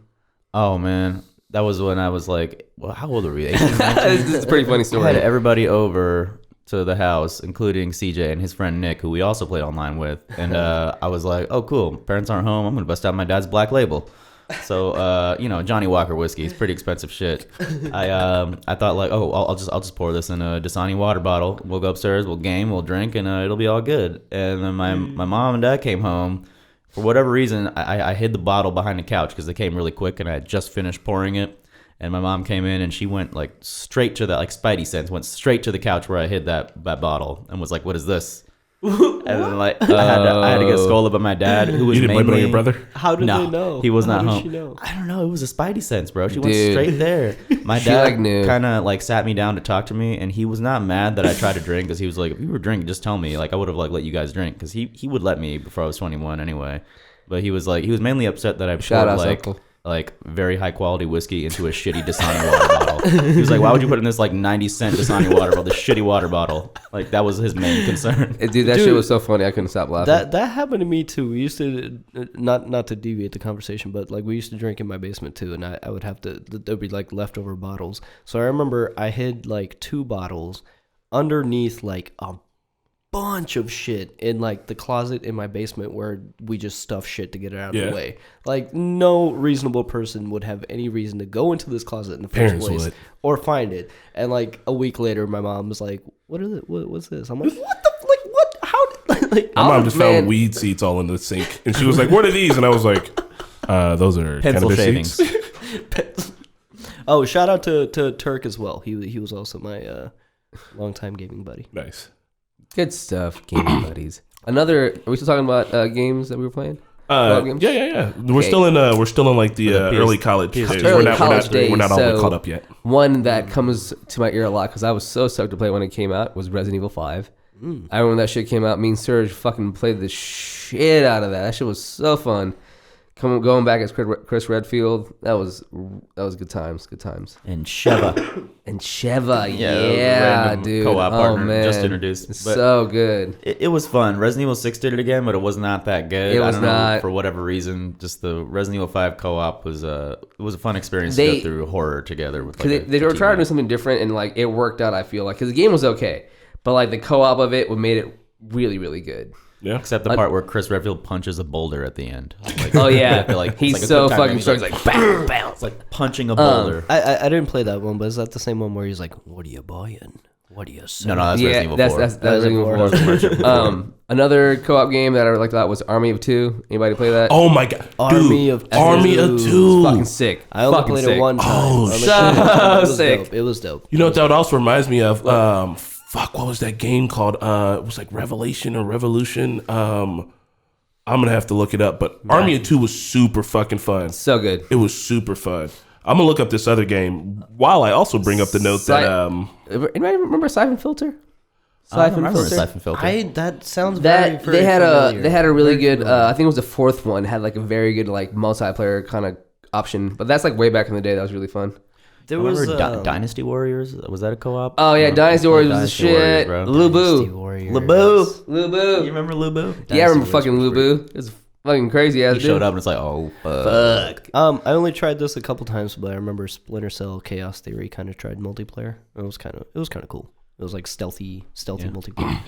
Oh, man. That was when I was like, well, how old are we? 18, 19? This is a pretty funny story. I had everybody over to the house, including CJ and his friend Nick, who we also played online with. And I was like, oh, cool. Parents aren't home. I'm going to bust out my dad's Black Label. So, Johnny Walker whiskey. It's pretty expensive shit. I thought like, oh, I'll just pour this in a Dasani water bottle. We'll go upstairs, we'll game, we'll drink, and it'll be all good. And then my mom and dad came home. For whatever reason, I hid the bottle behind the couch because they came really quick, and I had just finished pouring it. And my mom came in and she went like straight to that, like Spidey sense, went straight to the couch where I hid that bottle and was like, "What is this?" And then like I had to get scolded by my dad, who was You didn't blame it on your brother? How did they know? He was not How home. did she know? I don't know. It was a Spidey sense, bro. She Dude. went straight there. My She, dad like, knew. kind of like sat me down to talk to me, and he was not mad that I tried to drink because he was like, "If you were drinking, just tell me. Like I would have like let you guys drink because he would let me before I was 21 anyway." But he was mainly upset that I Shout poured out, like very high quality whiskey into a shitty Dasani water bottle. He was like, "Why would you put in this like 90-cent Dasani water bottle, this shitty water bottle?" Like that was his main concern. Dude, that shit was so funny. I couldn't stop laughing. That happened to me too. We used to not to deviate the conversation, but like we used to drink in my basement too, and I would have to there'd be like leftover bottles. So I remember I hid like 2 bottles underneath like a bunch of shit in like the closet in my basement where we just stuff shit to get it out of the way. Like no reasonable person would have any reason to go into this closet in the first place or find it. And like a week later, my mom was like, "What is it? What's this?" I'm like, "What the like what? How?" Like my mom just found weed seeds all in the sink, and she was like, "What are these?" And I was like, "Those are Pencil cannabis shavings." seeds." Oh, shout out to Turk as well. He was also my longtime gaming buddy. Nice. Good stuff, gaming buddies. Are we still talking about games that we were playing? Games? Yeah. We're still in like the early college days. Early college days, We're not all so caught up yet. One that comes to my ear a lot because I was so stoked to play when it came out was Resident Evil 5. I remember when that shit came out. Me and Serge fucking played the shit out of that. That shit was so fun. Going back as Chris Redfield, that was good times. Good times. And Sheva. Yeah, dude. Co-op partner just introduced. But so good. It was fun. Resident Evil 6 did it again, but it was not that good. It was I don't know, not. for whatever reason. Just the Resident Evil 5 co-op was it was a fun experience to go through horror together with. Because they were trying to do something different, and like it worked out. I feel like because the game was okay, but like the co-op of it made it really, really good. Yeah. Except the part where Chris Redfield punches a boulder at the end. Like, Oh yeah, I feel like he's it's like a so good time fucking to strong. be He's like bam, bam. It's like punching a boulder. I didn't play that one, but is that the same one where he's like, "What are you buying? What are you selling?" No, that's Resident Evil 4. That's Resident Evil 4. Another co-op game that I liked a lot was Army of Two. Anybody play that? Oh my god, Army of Army of Two. Two. Fucking sick. I only Fucking played sick. it one time. Oh, It was sick. dope. It was dope. You know what that also reminds me of? What was that game called? It was like Revelation or Revolution. I'm gonna have to look it up. But Army of Two was super fucking fun. So good. It was super fun. I'm gonna look up this other game while I also bring up the note that Anybody remember Siphon Filter? I don't remember Siphon Filter. That sounds very, That very they had familiar. they had a really Very good. familiar. I think it was the fourth one. Had like a very good like multiplayer kind of option. But that's like way back in the day. That was really fun. There was Remember Dynasty Warriors? Was that a co-op? Oh yeah, Dynasty Warriors was the Dynasty Warriors, shit. bro. Dynasty Lubu. Warriors. Lubu. You Lubu. remember Lubu? Yeah, I remember Dynasty fucking Warriors was Lubu. It's fucking crazy ass He dude. showed up and it's like, oh, fuck. I only tried this a couple times, but I remember Splinter Cell Chaos Theory kind of tried multiplayer. It was kind of cool. It was like stealthy multiplayer.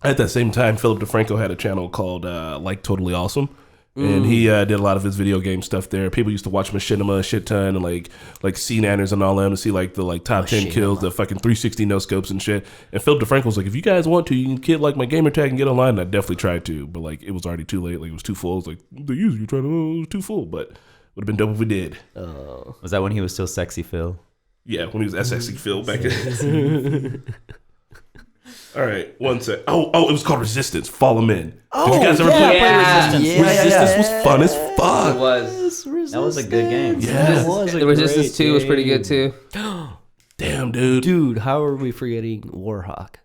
at that same time, Philip DeFranco had a channel called Like Totally Awesome. And he did a lot of his video game stuff there. People used to watch Machinima a shit ton, and like C-Nanners and all them to see like the top 10 kills, the fucking 360 no scopes and shit. And Philip DeFranco was like, if you guys want to, you can get like my gamer tag and get online. And I definitely tried to, but like it was already too late. Like it was too full. I was like, the user you tried to, it was too full, but would have been dope if we did. Was that when he was still sexy Phil? Yeah, when he was SXC Phil back in. All right, one sec. Oh, it was called Resistance. Fall 'em in. Did you guys ever play Resistance? Yeah. Resistance was fun as It fuck. was. That was a good game. Yeah. The Resistance 2 was pretty good too. Damn, dude. Dude, how are we forgetting Warhawk?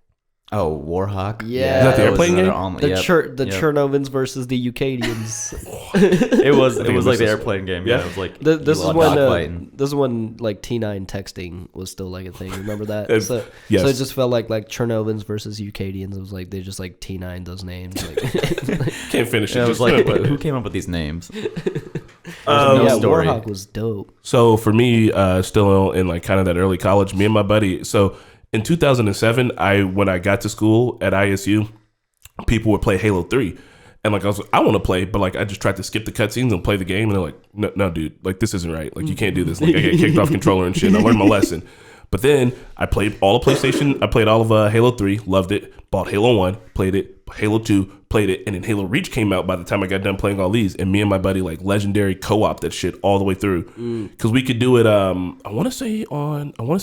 Oh, Warhawk. Yeah. Is that the it was airplane another game? omelet. The Yep. Chernovans versus the Ukadians. It was I like the missed this. airplane game. Yeah. Yeah, it was like This is you when dogfighting. this is when like T9 texting was still like a thing. Remember that? Yes. So it just felt like Chernovans versus Ukadians. It was like they just like T9 those names. Like, Can't finish it. Yeah, I was Just like, play it. who came up with these names? Um, yeah, story. Warhawk was dope. So for me, still in like kind of that early college, me and my buddy. So in 2007, when I got to school at ISU, people would play Halo 3. And like I was like, I want to play, but like I just tried to skip the cutscenes and play the game, and they're like, no, dude, like this isn't right. Like you can't do this. Like I get kicked off controller and shit. And I learned my lesson. But then I played all of PlayStation. I played all of Halo 3, loved it. Bought Halo 1, played it. Halo 2, played it. And then Halo Reach came out by the time I got done playing all these. And me and my buddy like legendary co-op that shit all the way through. Because we could do it. I want to say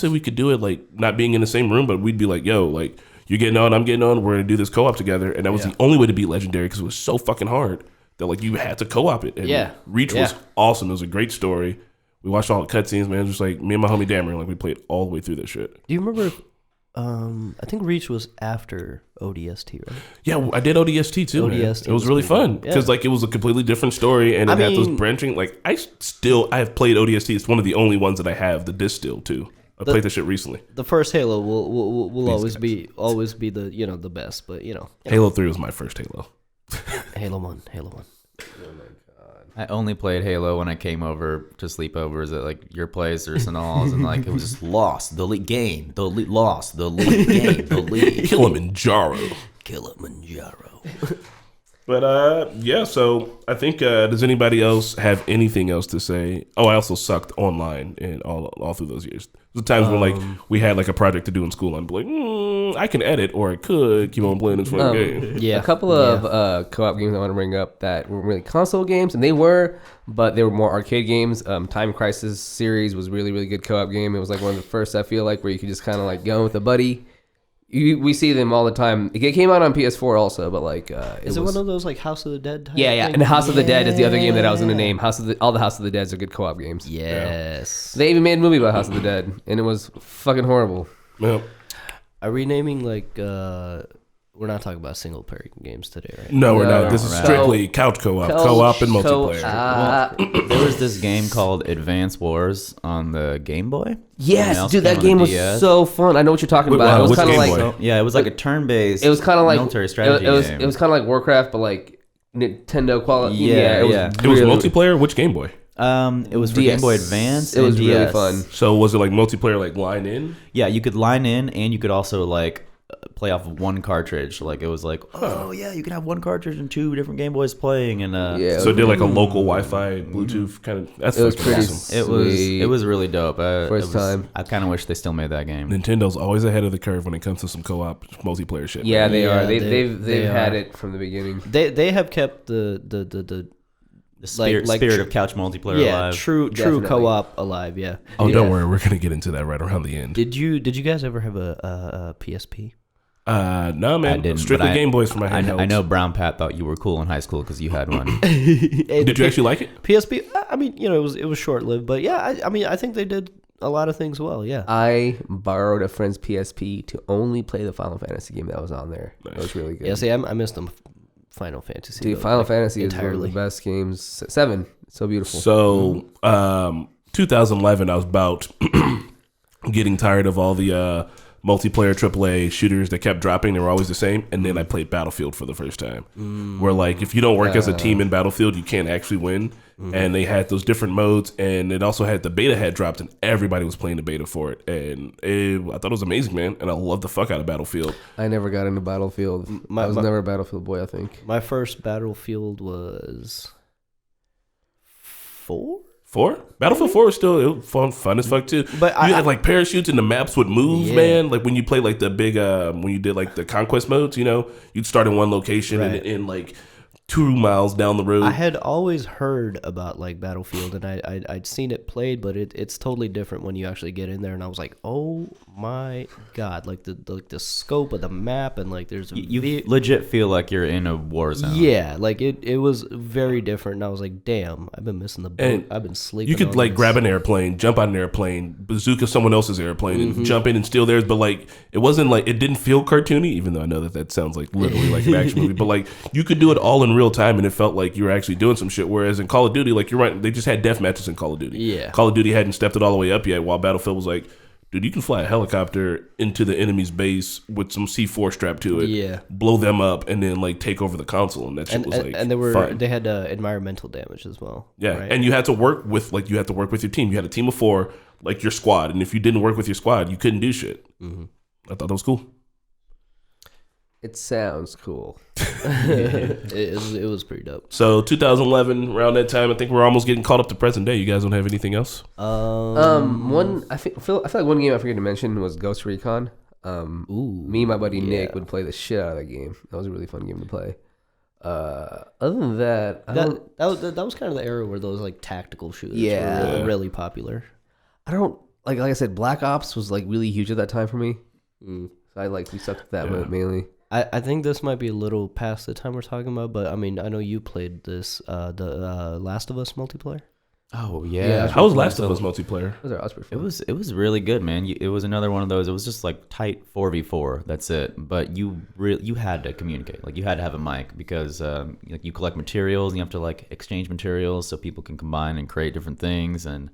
we could do it like not being in the same room, but we'd be like, yo, like you're getting on, I'm getting on. We're gonna do this co-op together. And that was the only way to beat legendary because it was so fucking hard that like you had to co-op it. And Reach was awesome. It was a great story. We watched all the cutscenes, man. Just like me and my homie Dameron, like we played all the way through that shit. Do you remember? I think Reach was after ODST, right? Yeah, I did ODST too. Man. ODST It was really pretty fun good. because like it was a completely different story and it had those branching. Like I have played ODST. It's one of the only ones that I have the disc still too. I played that shit recently. The first Halo will always be the the best, but Halo 3 was my first Halo. Halo 1. I only played Halo when I came over to sleepovers at like your place or Sanal's, and like it was just lost the lead game, the lead lost the lead game, the lead Kilimanjaro. Kilimanjaro. But yeah, so I think does anybody else have anything else to say? Oh, I also sucked online and all through those years. There's times when like we had like a project to do in school, and I'd be like, I can edit, or I could keep on playing this fucking game. Yeah, a couple of co-op games I want to bring up that were really console games, and they were more arcade games. Time Crisis series was really, really good co-op game. It was like one of the first, I feel like, where you could just kind of like go with a buddy. We see them all the time. It came out on PS4 also, but like, is it one of those like House of the Dead? Type yeah. thing? And House of the Dead is the other game that I was going to name. All the House of the Deads are good co-op games. Yes. They even made a movie about House of the Dead, and it was fucking horrible. Yeah. Are we naming like? We're not talking about single player games today, right? No, we're No, not. This is right. strictly couch co-op, co-op and multiplayer. There was this game called Advance Wars on the Game Boy. Something Yes, else dude, that came game on the was DS. so fun. I know what you're talking Wait, about. wow, It was which kind of Game like Boy? Yeah, it was like a turn-based. it was kind of like military strategy game. It was kind of like Warcraft, but like Nintendo quality. Yeah, it was yeah. It was really- multiplayer. Which Game Boy? It was for DS. Game Boy Advance. It was and really DS. fun. So was it like multiplayer, like line in? Yeah, you could line in, and you could also like play off of one cartridge. Like it was like, oh yeah, you can have one cartridge and two different Game Boys playing, and Yeah, So it did like a local Wi-Fi, Bluetooth kind of. That's It was fucking pretty awesome. it was really dope. First time. I kind of wish they still made that game. Nintendo's always ahead of the curve when it comes to some co-op multiplayer shit. Yeah, man. they Yeah, are. They've they had are. it from the beginning. They have kept the The spirit of couch multiplayer alive. true Definitely. co-op alive. Yeah. Oh, don't Yeah. worry, we're gonna get into that right around the end. Did you guys ever have a PSP? No, man. I didn't, Strictly but Game Boys for my I handhelds. know Brown Pat thought you were cool in high school because you had one. Did you actually like it? PSP? I mean, it was short lived, but yeah, I mean, I think they did a lot of things well. Yeah. I borrowed a friend's PSP to only play the Final Fantasy game that was on there. It was really good. Yeah. See, I missed them. Final Fantasy. Dude, though, Final like, Fantasy is one of entirely. the best games. 7. So beautiful. So, 2011, I was about getting tired of all the multiplayer AAA shooters that kept dropping. They were always the same. And then I played Battlefield for the first time. Where, like, if you don't work as a team in Battlefield, you can't actually win. And they had those different modes. And it also had the beta had dropped, and everybody was playing the beta for it. And I thought it was amazing, man. And I love the fuck out of Battlefield. I never got into Battlefield. I was never a Battlefield boy, I think. My first Battlefield was 4. 4? Battlefield 4 was still fun as fuck too. But you had like parachutes and the maps would move, Yeah. man. Like when you play like the big when you did like the conquest modes, you'd start in one location Right. and like 2 miles down the road. I had always heard about like Battlefield, and I'd seen it played, but it's totally different when you actually get in there. And I was like, oh my god, like the scope of the map, and like there's You legit feel like you're in a war zone. yeah, like it was very different. And I was like, damn, I've been missing the boat. And I've been sleeping. you could on like this. grab an airplane, jump out an airplane, bazooka someone else's airplane, and jump in and steal theirs. But like it wasn't like it didn't feel cartoony, even though I know that sounds like literally like an action movie. But like you could do it all in real time, and it felt like you were actually doing some shit. Whereas in Call of Duty, like you're right, they just had death matches in Call of Duty. Yeah. Call of Duty hadn't stepped it all the way up yet, while Battlefield was like, dude, you can fly a helicopter into the enemy's base with some C4 strapped to it, Yeah. blow them up, and then like take over the console, and that shit was like and fun. they had environmental damage as well. Yeah, right? and you had to work with your team. You had a team of 4, like your squad, and if you didn't work with your squad, you couldn't do shit. I thought that was cool. It sounds cool. it was pretty dope. So 2011, around that time, I think we're almost getting caught up to present day. You guys don't have anything else? I feel like one game I forgot to mention was Ghost Recon. Me and my buddy Nick would play the shit out of that game. That was a really fun game to play. Other than that, That was kind of the era where those like tactical shooters Yeah. were really popular. I don't like I said, Black Ops was like really huge at that time for me. So we stuck with that one mainly. I think this might be a little past the time we're talking about, but I mean, I know you played this, the Last of Us multiplayer. Oh yeah. How was Last of Us multiplayer? That was pretty fun. It was really good, man. It was another one of those. It was just like tight 4v4. That's it. But you had to communicate. Like you had to have a mic because like you collect materials and you have to like exchange materials so people can combine and create different things. And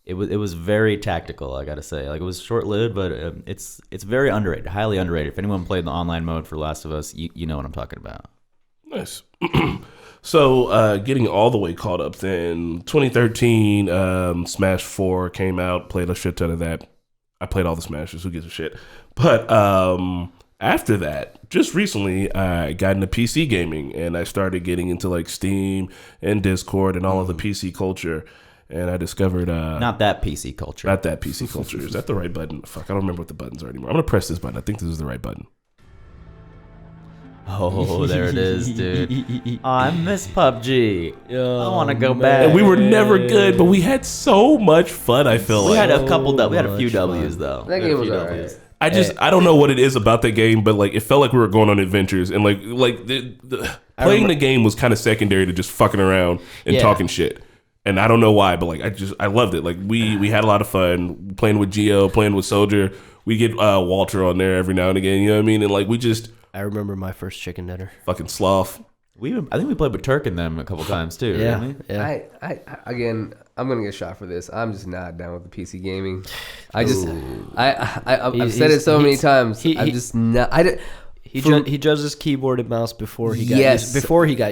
it was very tactical. I gotta say, like it was short lived, but it's very underrated, highly underrated. If anyone played the online mode for Last of Us, you know what I'm talking about. Nice. So getting all the way caught up then, 2013, Smash 4 came out, played a shit ton of that. I played all the Smashes, who gives a shit? But after that, just recently, I got into PC gaming, and I started getting into like Steam and Discord and all of the PC culture, and I discovered... not that PC culture. Not that PC culture. Is that the right button? Fuck, I don't remember what the buttons are anymore. I'm going to press this button. I think this is the right button. Oh, there it is, dude. I miss PUBG. I want to go back. And we were never good, but we had so much fun, I feel We like. had a couple. We had a few W's though. That game was alright. I don't know what it is about that game, but like it felt like we were going on adventures, and playing the game was kind of secondary to just fucking around and talking shit. And I don't know why, but like I loved it. Like we had a lot of fun playing with Geo, playing with Soldier. We get Walter on there every now and again, you know what I mean? And like we just I remember my first chicken dinner. fucking sloth. I think we played with Turk and them a couple times too. Yeah, didn't we? yeah. I again, I'm gonna get shot for this. I'm just not down with the PC gaming. I've said it so many times. I'm just not. He judges keyboard and mouse before he got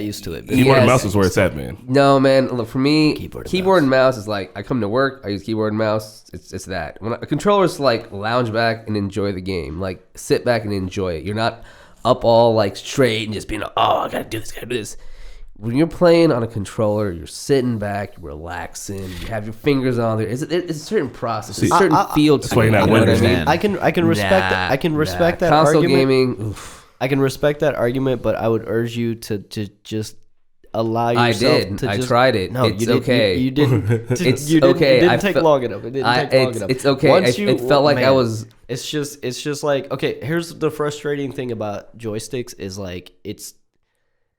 used to it. Keyboard and mouse is where it's at, man. No, man. Look, for me, Keyboard and mouse is like I come to work, I use keyboard and mouse. It's that. When a controller's like lounge back and enjoy the game, like sit back and enjoy it. You're not up all like straight and just being I gotta do this. When you're playing on a controller, you're sitting back, you're relaxing, you have your fingers on there. It's a certain process, a certain feel to it. why you're not You know what I winning. mean? I can respect that. I can respect that console argument. gaming. Oof. I can respect that argument, but I would urge you to just allow yourself I did. to I just... tried it. No, It's okay. You didn't. It's you didn't, okay. It didn't take long enough. It didn't take long enough. It's okay. Once It felt like I was... It's just like, okay, here's the frustrating thing about joysticks is like,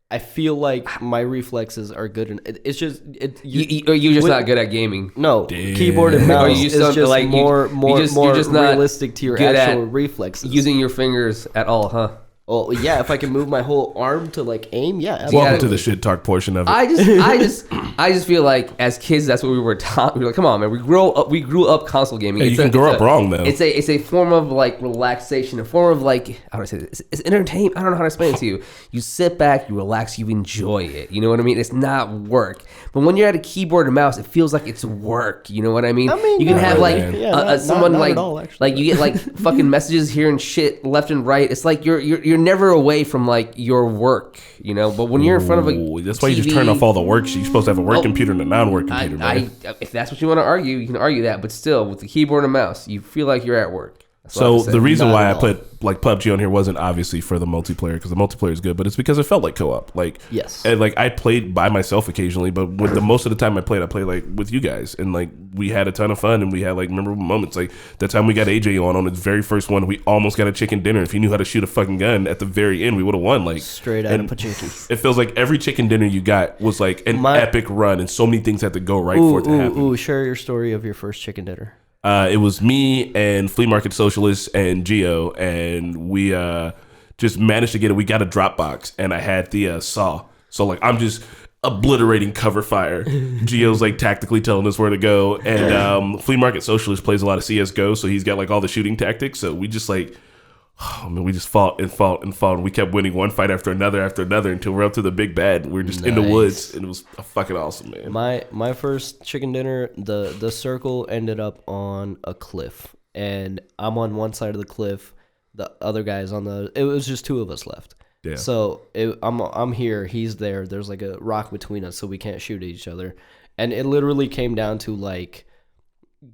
I feel like my reflexes are good. And it's just... You're just not good at gaming. No, Damn. keyboard and mouse you is just just like- more you're just not realistic to your good actual at reflexes. Using your fingers at all, huh? Oh yeah, if I can move my whole arm to like aim, yeah. Welcome gotta- to the shit talk portion of it. I just feel like as kids, that's what we were taught. We were like, come on, man. We grew up console gaming. Hey, you can grow up wrong though. It's a form of like relaxation, a form of like, how do I say this? It's entertainment. I don't know how to explain it to you. You sit back, you relax, you enjoy it. You know what I mean? It's not work. But when you're at a keyboard and mouse, it feels like it's work. You know what I mean? mean, you can not have like really, man. someone not like at all, actually. like you get like fucking messages here and shit left and right. It's like you're never away from like your work, you know. But when you're in front of a Ooh, that's why you just TV, turn off all the work shit. You're supposed to have a work computer and a non-work computer, man. if that's what you want to argue, you can argue that. But still, with the keyboard and mouse, you feel like you're at work. So the reason Not why at I all. put like PUBG on here wasn't obviously for the multiplayer, because the multiplayer is good, but it's because it felt like co-op. Like, Yes. and like I played by myself occasionally, but with the most of the time I played like with you guys, and like we had a ton of fun and we had like memorable moments. Like that time we got AJ on his very first one, we almost got a chicken dinner. If he knew how to shoot a fucking gun at the very end, we would have won. Like Straight out of and Pachinki. It feels like every chicken dinner you got was like an epic run, and so many things had to go right for it to happen. Share your story of your first chicken dinner. It was me and Flea Market Socialist and Geo, and we just managed to get it. We got a Dropbox, and I had the saw. So like I'm just obliterating cover fire. Geo's like tactically telling us where to go, and Flea Market Socialist plays a lot of CS:GO, so he's got like all the shooting tactics. So we just like, oh man, we just fought and fought and fought, and we kept winning one fight after another until we're up to the big bad. We were just in the woods, and it was fucking awesome, man. My first chicken dinner, the circle ended up on a cliff, and I'm on one side of the cliff, the other guy's on the. It was just two of us left. Yeah. So I'm here, he's there. There's like a rock between us, so we can't shoot at each other, and it literally came down to like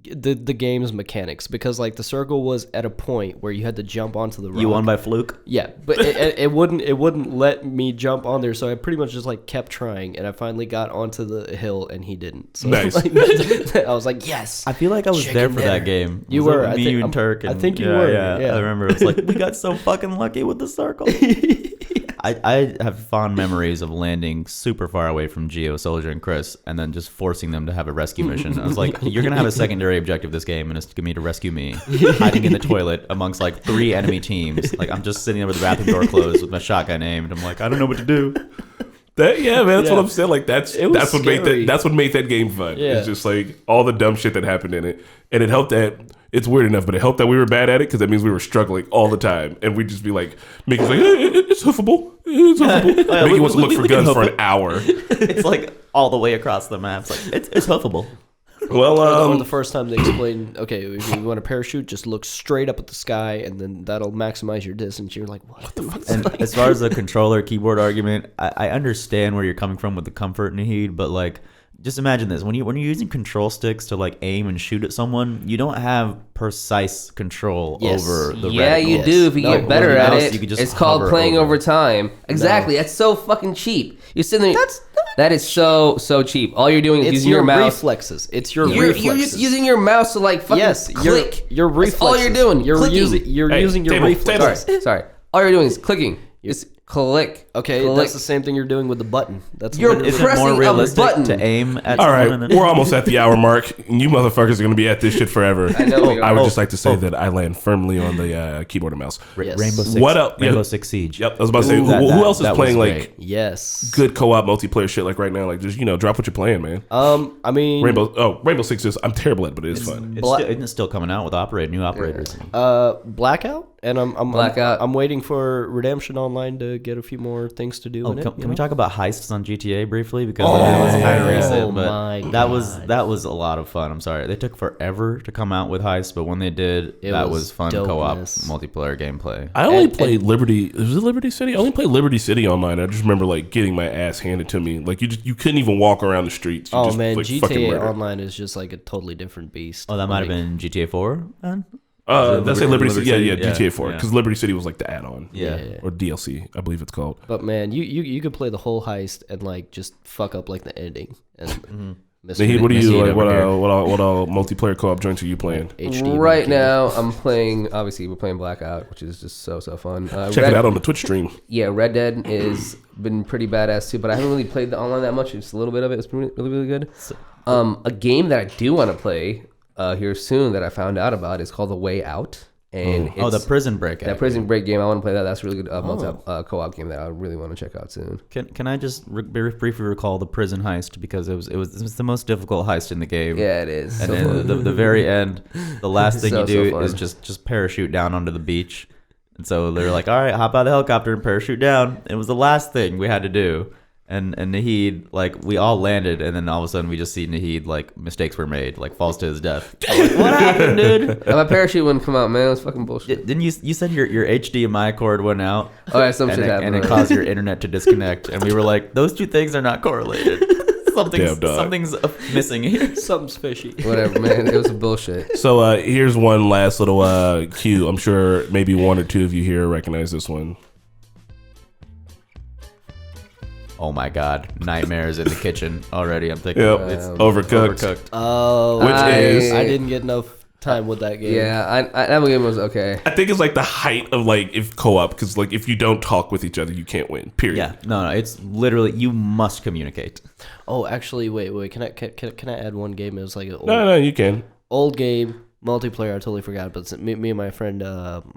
the game's mechanics, because like the circle was at a point where you had to jump onto the rock. You won by fluke? Yeah, but it wouldn't let me jump on there, so I pretty much just like kept trying, and I finally got onto the hill, and he didn't. So Nice. like, I was like, yes. I feel like I was Chicken there for that dinner. game. You Was it were. I me, think- you, and Turk. I And, think you were, Yeah, yeah. I remember. It was like, we got so fucking lucky with the circle. I have fond memories of landing super far away from Geo, Soldier, and Chris, and then just forcing them to have a rescue mission. I was like, you're going to have a secondary objective this game, and it's going to be to rescue me, hiding in the toilet amongst like 3 enemy teams. Like, I'm just sitting there with the bathroom door closed with my shotgun aimed. I'm like, I don't know what to do. Yeah, man, that's Yeah. what I'm saying. Like that's what made scary. that's what made that game fun. Yeah. It's just like all the dumb shit that happened in it, and it helped that it's weird enough, but it helped that we were bad at it, because that means we were struggling all the time, and we'd just be like making like it's hoofable, it's hoofable. Mickey wants to look for we can guns for hoof an hour. It's like all the way across the map. It's like, it's hoofable. Well, Or the first time they explained, okay, if you want to parachute, just look straight up at the sky, and then that'll maximize your distance. You're like, what the fuck? And as far as the controller keyboard argument, I understand where you're coming from with the comfort, Naheed, but like, just imagine this: when you're using control sticks to like aim and shoot at someone, you don't have precise control Yes. over the Yeah, reticle. you do if you No, get better with the at mouse, it. you could just It's called hover playing over. over time. Exactly. That's so fucking cheap. You're sitting there. That is so cheap. All you're doing is It's using your mouse. reflexes. It's your You're reflexes. just using your mouse to like fucking yes, click. Your reflexes. That's all you're doing. You're Clicking. using Hey, using your table, reflexes. Sorry. All you're doing is clicking. It's click. Okay, click. that's the same thing you're doing with the button. That's You're literally- Is it pressing more a realistic button. to aim at all someone? right, and then- we're almost at the hour mark, and you motherfuckers are gonna be at this shit forever. I know we are. I would just like to say that I land firmly on the keyboard and mouse. Yes. Rainbow Six. What else? Rainbow Yeah. Six Siege. Yep, I was about to say, Ooh, who that- else is that playing was like great. Yes. good co-op multiplayer shit like right now? Like just drop what you're playing, man. I mean, Rainbow Six is I'm terrible at, but it is fun. Isn't it still coming out with new operators? Blackout, and I'm Blackout. I'm waiting for Redemption Online to get a few more things to do Oh, in it. can we talk about heists on GTA briefly, because that was kind of recent, but my that was a lot of fun. I'm sorry, they took forever to come out with heists, but when they did, It that was was fun co-op dopeness. multiplayer gameplay. I only And- played Liberty. Was it Liberty City? I only played Liberty City online. I just remember like getting my ass handed to me. Like you couldn't even walk around the streets. You Oh just, man, like, fucking GTA murder. Online is just like a totally different beast. Oh, that might have Like, been GTA 4 then? That's like Liberty City. Liberty Yeah, City? GTA 4. Yeah. Because Liberty City was like the add-on. Yeah. Or DLC, I believe it's called. But man, you could play the whole heist and like just fuck up like the ending. And miss Naheed, what are Missy you like? over What here. what all multiplayer co-op joints are you playing? HD Right making. now, I'm playing. Obviously, we're playing Blackout, which is just so fun. Check it out on the Twitch stream. Yeah, Red Dead is been pretty badass too, but I haven't really played the online that much. Just a little bit of it. It's really good. A game that I do want to play here soon that I found out about is called The Way Out, and Oh, the it's prison break. that prison break game. I want to play that. That's a really good co-op game that I really want to check out soon. Can I just briefly recall the prison heist, because it was the most difficult heist in the game. Yeah, it is. And So then fun. the very end, the last thing So you do fun. is just parachute down onto the beach. And so they're like, all right, hop out of the helicopter and parachute down. It was the last thing we had to do. And Naheed, like, we all landed, and then all of a sudden we just see Naheed, like, mistakes were made, like, falls to his death. I'm like, what happened, dude? My parachute wouldn't come out, man. It was fucking bullshit. Didn't you said your HDMI cord went out? Oh, yeah, some and shit it, happened. and it caused your internet to disconnect. And we were like, those two things are not correlated. something's missing here. Something's fishy. Whatever, man. It was a bullshit. So here's one last little cue. I'm sure maybe one or two of you here recognize this one. Oh my god, nightmares in the kitchen already. I'm thinking It's Overcooked. Oh, Which is I didn't get enough time with that game. Yeah, that game was okay. I think it's like the height of like if co-op, because like if you don't talk with each other, you can't win. Period. Yeah, no, it's literally you must communicate. Oh, actually, wait. Can I add one game? It was like an No, you can. old game. Multiplayer, I totally forgot, but me and my friend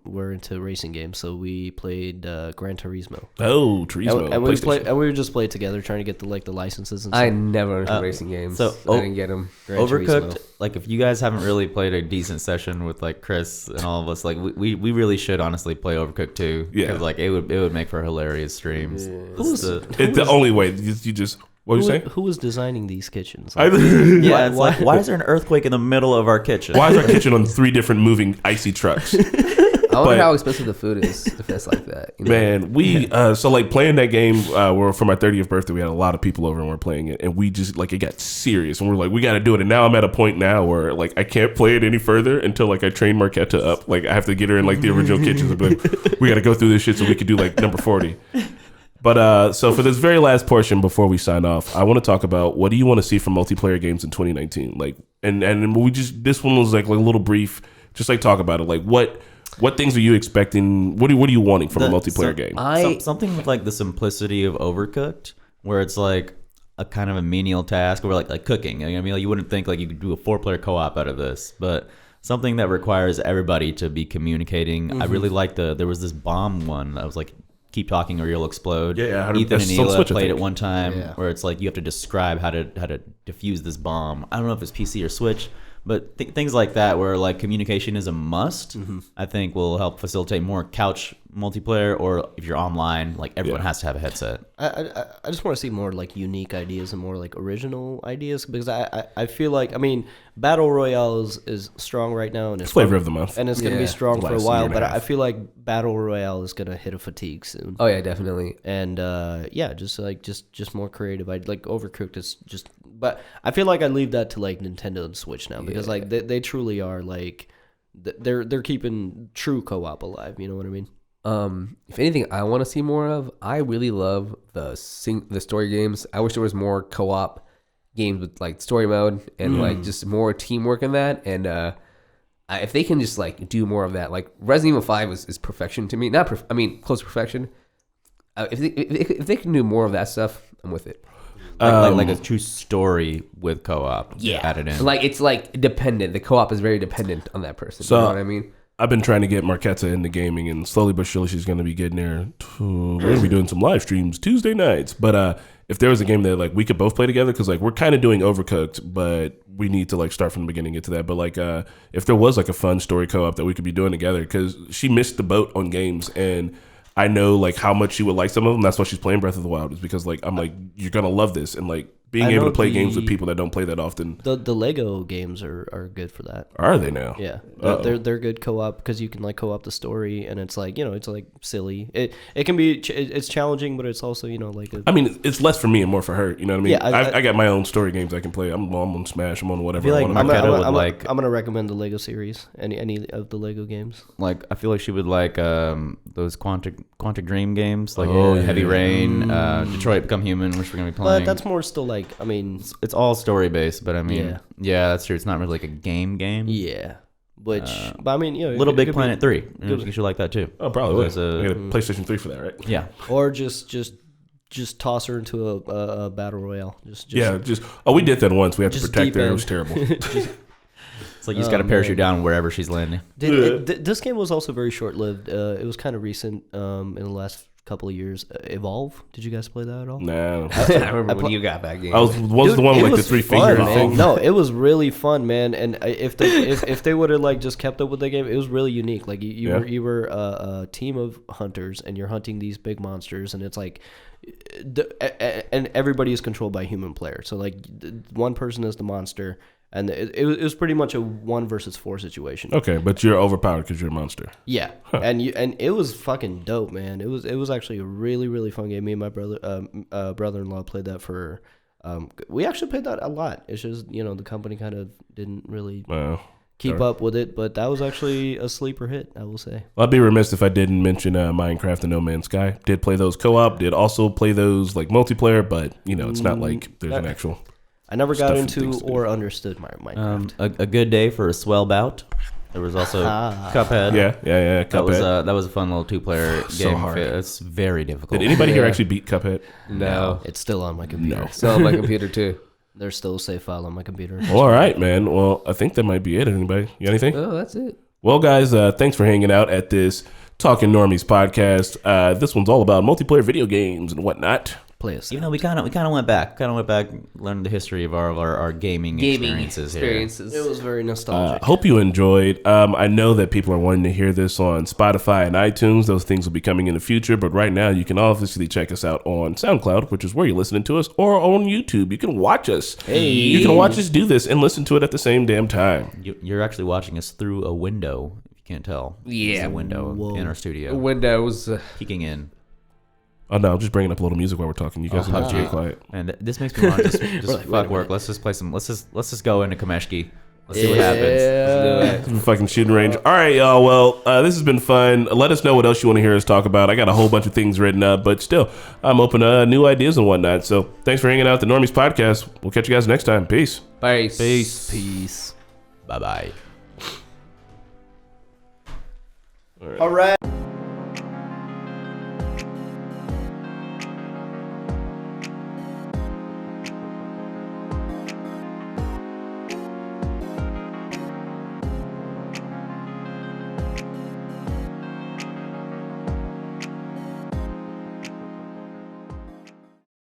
were into racing games, so we played Gran Turismo. Oh, Turismo. And we would just play it together, trying to get the licenses and stuff. I never understood racing games, so I didn't get them. Overcooked, like if you guys haven't really played a decent session with like Chris and all of us, like we really should honestly play Overcooked too. Yeah, because like it would make for hilarious streams. Yeah. It's the only way. You just what you say? Who was designing these kitchens? Yeah, it's like why is there an earthquake in the middle of our kitchen? Why is our kitchen on 3 different moving icy trucks? I wonder how expensive the food is if that's like that. You know? Man, we so like playing that game. For my 30th birthday, we had a lot of people over and we're playing it, and we just like it got serious, and we're like, we got to do it. And now I'm at a point now where like I can't play it any further until like I train Marquetta up. Like I have to get her in like the original kitchens and be like, we got to go through this shit so we could do like number 40. But so for this very last portion before we sign off, I want to talk about what do you want to see from multiplayer games in 2019? Like, and we just this one was like a little brief, just like talk about it. Like what things are you expecting? What are you wanting from a multiplayer game? Something with like the simplicity of Overcooked, where it's like a kind of a menial task, or like cooking. I mean, like, you wouldn't think like you could do a 4-player co-op out of this, but something that requires everybody to be communicating. Mm-hmm. I really like there was this bomb one that was like, keep talking or you'll explode. Yeah, Ethan and Ela played it one time where it's like you have to describe how to defuse this bomb. I don't know if it's PC or Switch, but things like that where like communication is a must. Mm-hmm. I think will help facilitate more couch multiplayer, or if you're online, like everyone has to have a headset. I just want to see more like unique ideas and more like original ideas, because I feel like, I mean, Battle Royale is strong right now, and it's flavor of the month, and it's going to be strong for a while, but I feel like Battle Royale is going to hit a fatigue soon. Oh yeah, definitely. And just more creative. I like Overcooked is just, but I feel like I leave that to like Nintendo and Switch now, because like they truly are like they're keeping true co-op alive, you know what I mean? If anything, I want to see more of. I really love the story games. I wish there was more co-op games with like story mode and like just more teamwork in that. And if they can just like do more of that, like Resident Evil 5 is perfection to me. Close to perfection. If they can do more of that stuff, I'm with it. Like a true story with co-op added in. Like it's like dependent. The co-op is very dependent on that person. So, you know what I mean? I've been trying to get Marquetta into gaming, and slowly but surely she's going to be getting there. We're going to be doing some live streams Tuesday nights. But if there was a game that like we could both play together, because like we're kind of doing Overcooked, but we need to like start from the beginning and get to that. But like if there was like a fun story co-op that we could be doing together, because she missed the boat on games, and I know like how much she would like some of them. That's why she's playing Breath of the Wild, is because like I'm like, you're going to love this, and like being able to play games with people that don't play that often. The Lego games are good for that. Are they now? Yeah, they're good co-op, because you can like co-op the story, and it's like, you know, it's like silly. It can be it's challenging, but it's also, you know, like I mean, it's less for me and more for her. You know what I mean? Yeah, I got my own story games I can play. I'm on Smash. I'm on whatever. I feel like I'm gonna recommend the Lego series, any of the Lego games. Like I feel like she would like those Quantic Dream games, like Heavy Rain, Detroit Become Human, which we're gonna be playing. But that's more still like, I mean, it's all story based, but I mean, yeah, that's true. It's not really like a game. Yeah, but I mean, you know, LittleBigPlanet 3. You should like that too. Oh, probably would. I got a PlayStation 3 for that, right? Yeah. Or just toss her into a battle royale. We did that once. We had to protect her. It was terrible. It's like you just got to parachute down wherever she's landing. This game was also very short lived. It was kind of recent in the last couple of years. Evolve. Did you guys play that at all? No. I remember when you got that game. Was the one with like the 3 finger thing. No, it was really fun, man. And if they would have like just kept up with the game, it was really unique. Like you were a team of hunters, and you're hunting these big monsters, and it's like, and everybody is controlled by a human player. So like one person is the monster. And it was pretty much a 1 versus 4 situation. Okay, but you're overpowered because you're a monster. Yeah, and it was fucking dope, man. It was actually a really, really fun game. Me and my brother-in-law played that for We actually played that a lot. It's just, the company kind of didn't really keep Sure. up with it, but that was actually a sleeper hit, I will say. I'd be remiss if I didn't mention Minecraft and No Man's Sky. Did play those co-op, did also play those like multiplayer, but it's not like there's an actual. I never got Stuff and things into to do. or understood Minecraft. A good day for a swell bout. There was also Cuphead. Yeah. Cuphead. That was a fun little 2-player So game. hard. It's very difficult. Did anybody here Yeah. actually beat Cuphead? No. It's still on my computer. No. So on my computer too. There's still a save file on my computer. Well, all right, man. Well, I think that might be it. Anybody? You got anything? Oh, that's it. Well, guys, thanks for hanging out at this Talking Normies podcast. This one's all about multiplayer video games and whatnot. Play us. we kind of went back. Learned the history of our gaming experiences here. It was very nostalgic. Hope you enjoyed. I know that people are wanting to hear this on Spotify and iTunes. Those things will be coming in the future. But right now, you can obviously check us out on SoundCloud, which is where you're listening to us, or on YouTube. You can watch us. Hey. You can watch us do this and listen to it at the same damn time. You're actually watching us through a window. If you can't tell. Yeah. It's a window Whoa. in our studio. Windows. Peeking in. Oh, no, I'm just bringing up a little music while we're talking. You guys are not too quiet. And this makes me want to just Like, fuck wait a work. Let's just play some. Let's just go into Kameshki. Let's see what happens. Let's do it. Fucking shooting range. All right, y'all. Well, this has been fun. Let us know what else you want to hear us talk about. I got a whole bunch of things written up, but still, I'm open to new ideas and whatnot. So thanks for hanging out at the Normies podcast. We'll catch you guys next time. Peace. Bye. Peace. Bye bye. All right.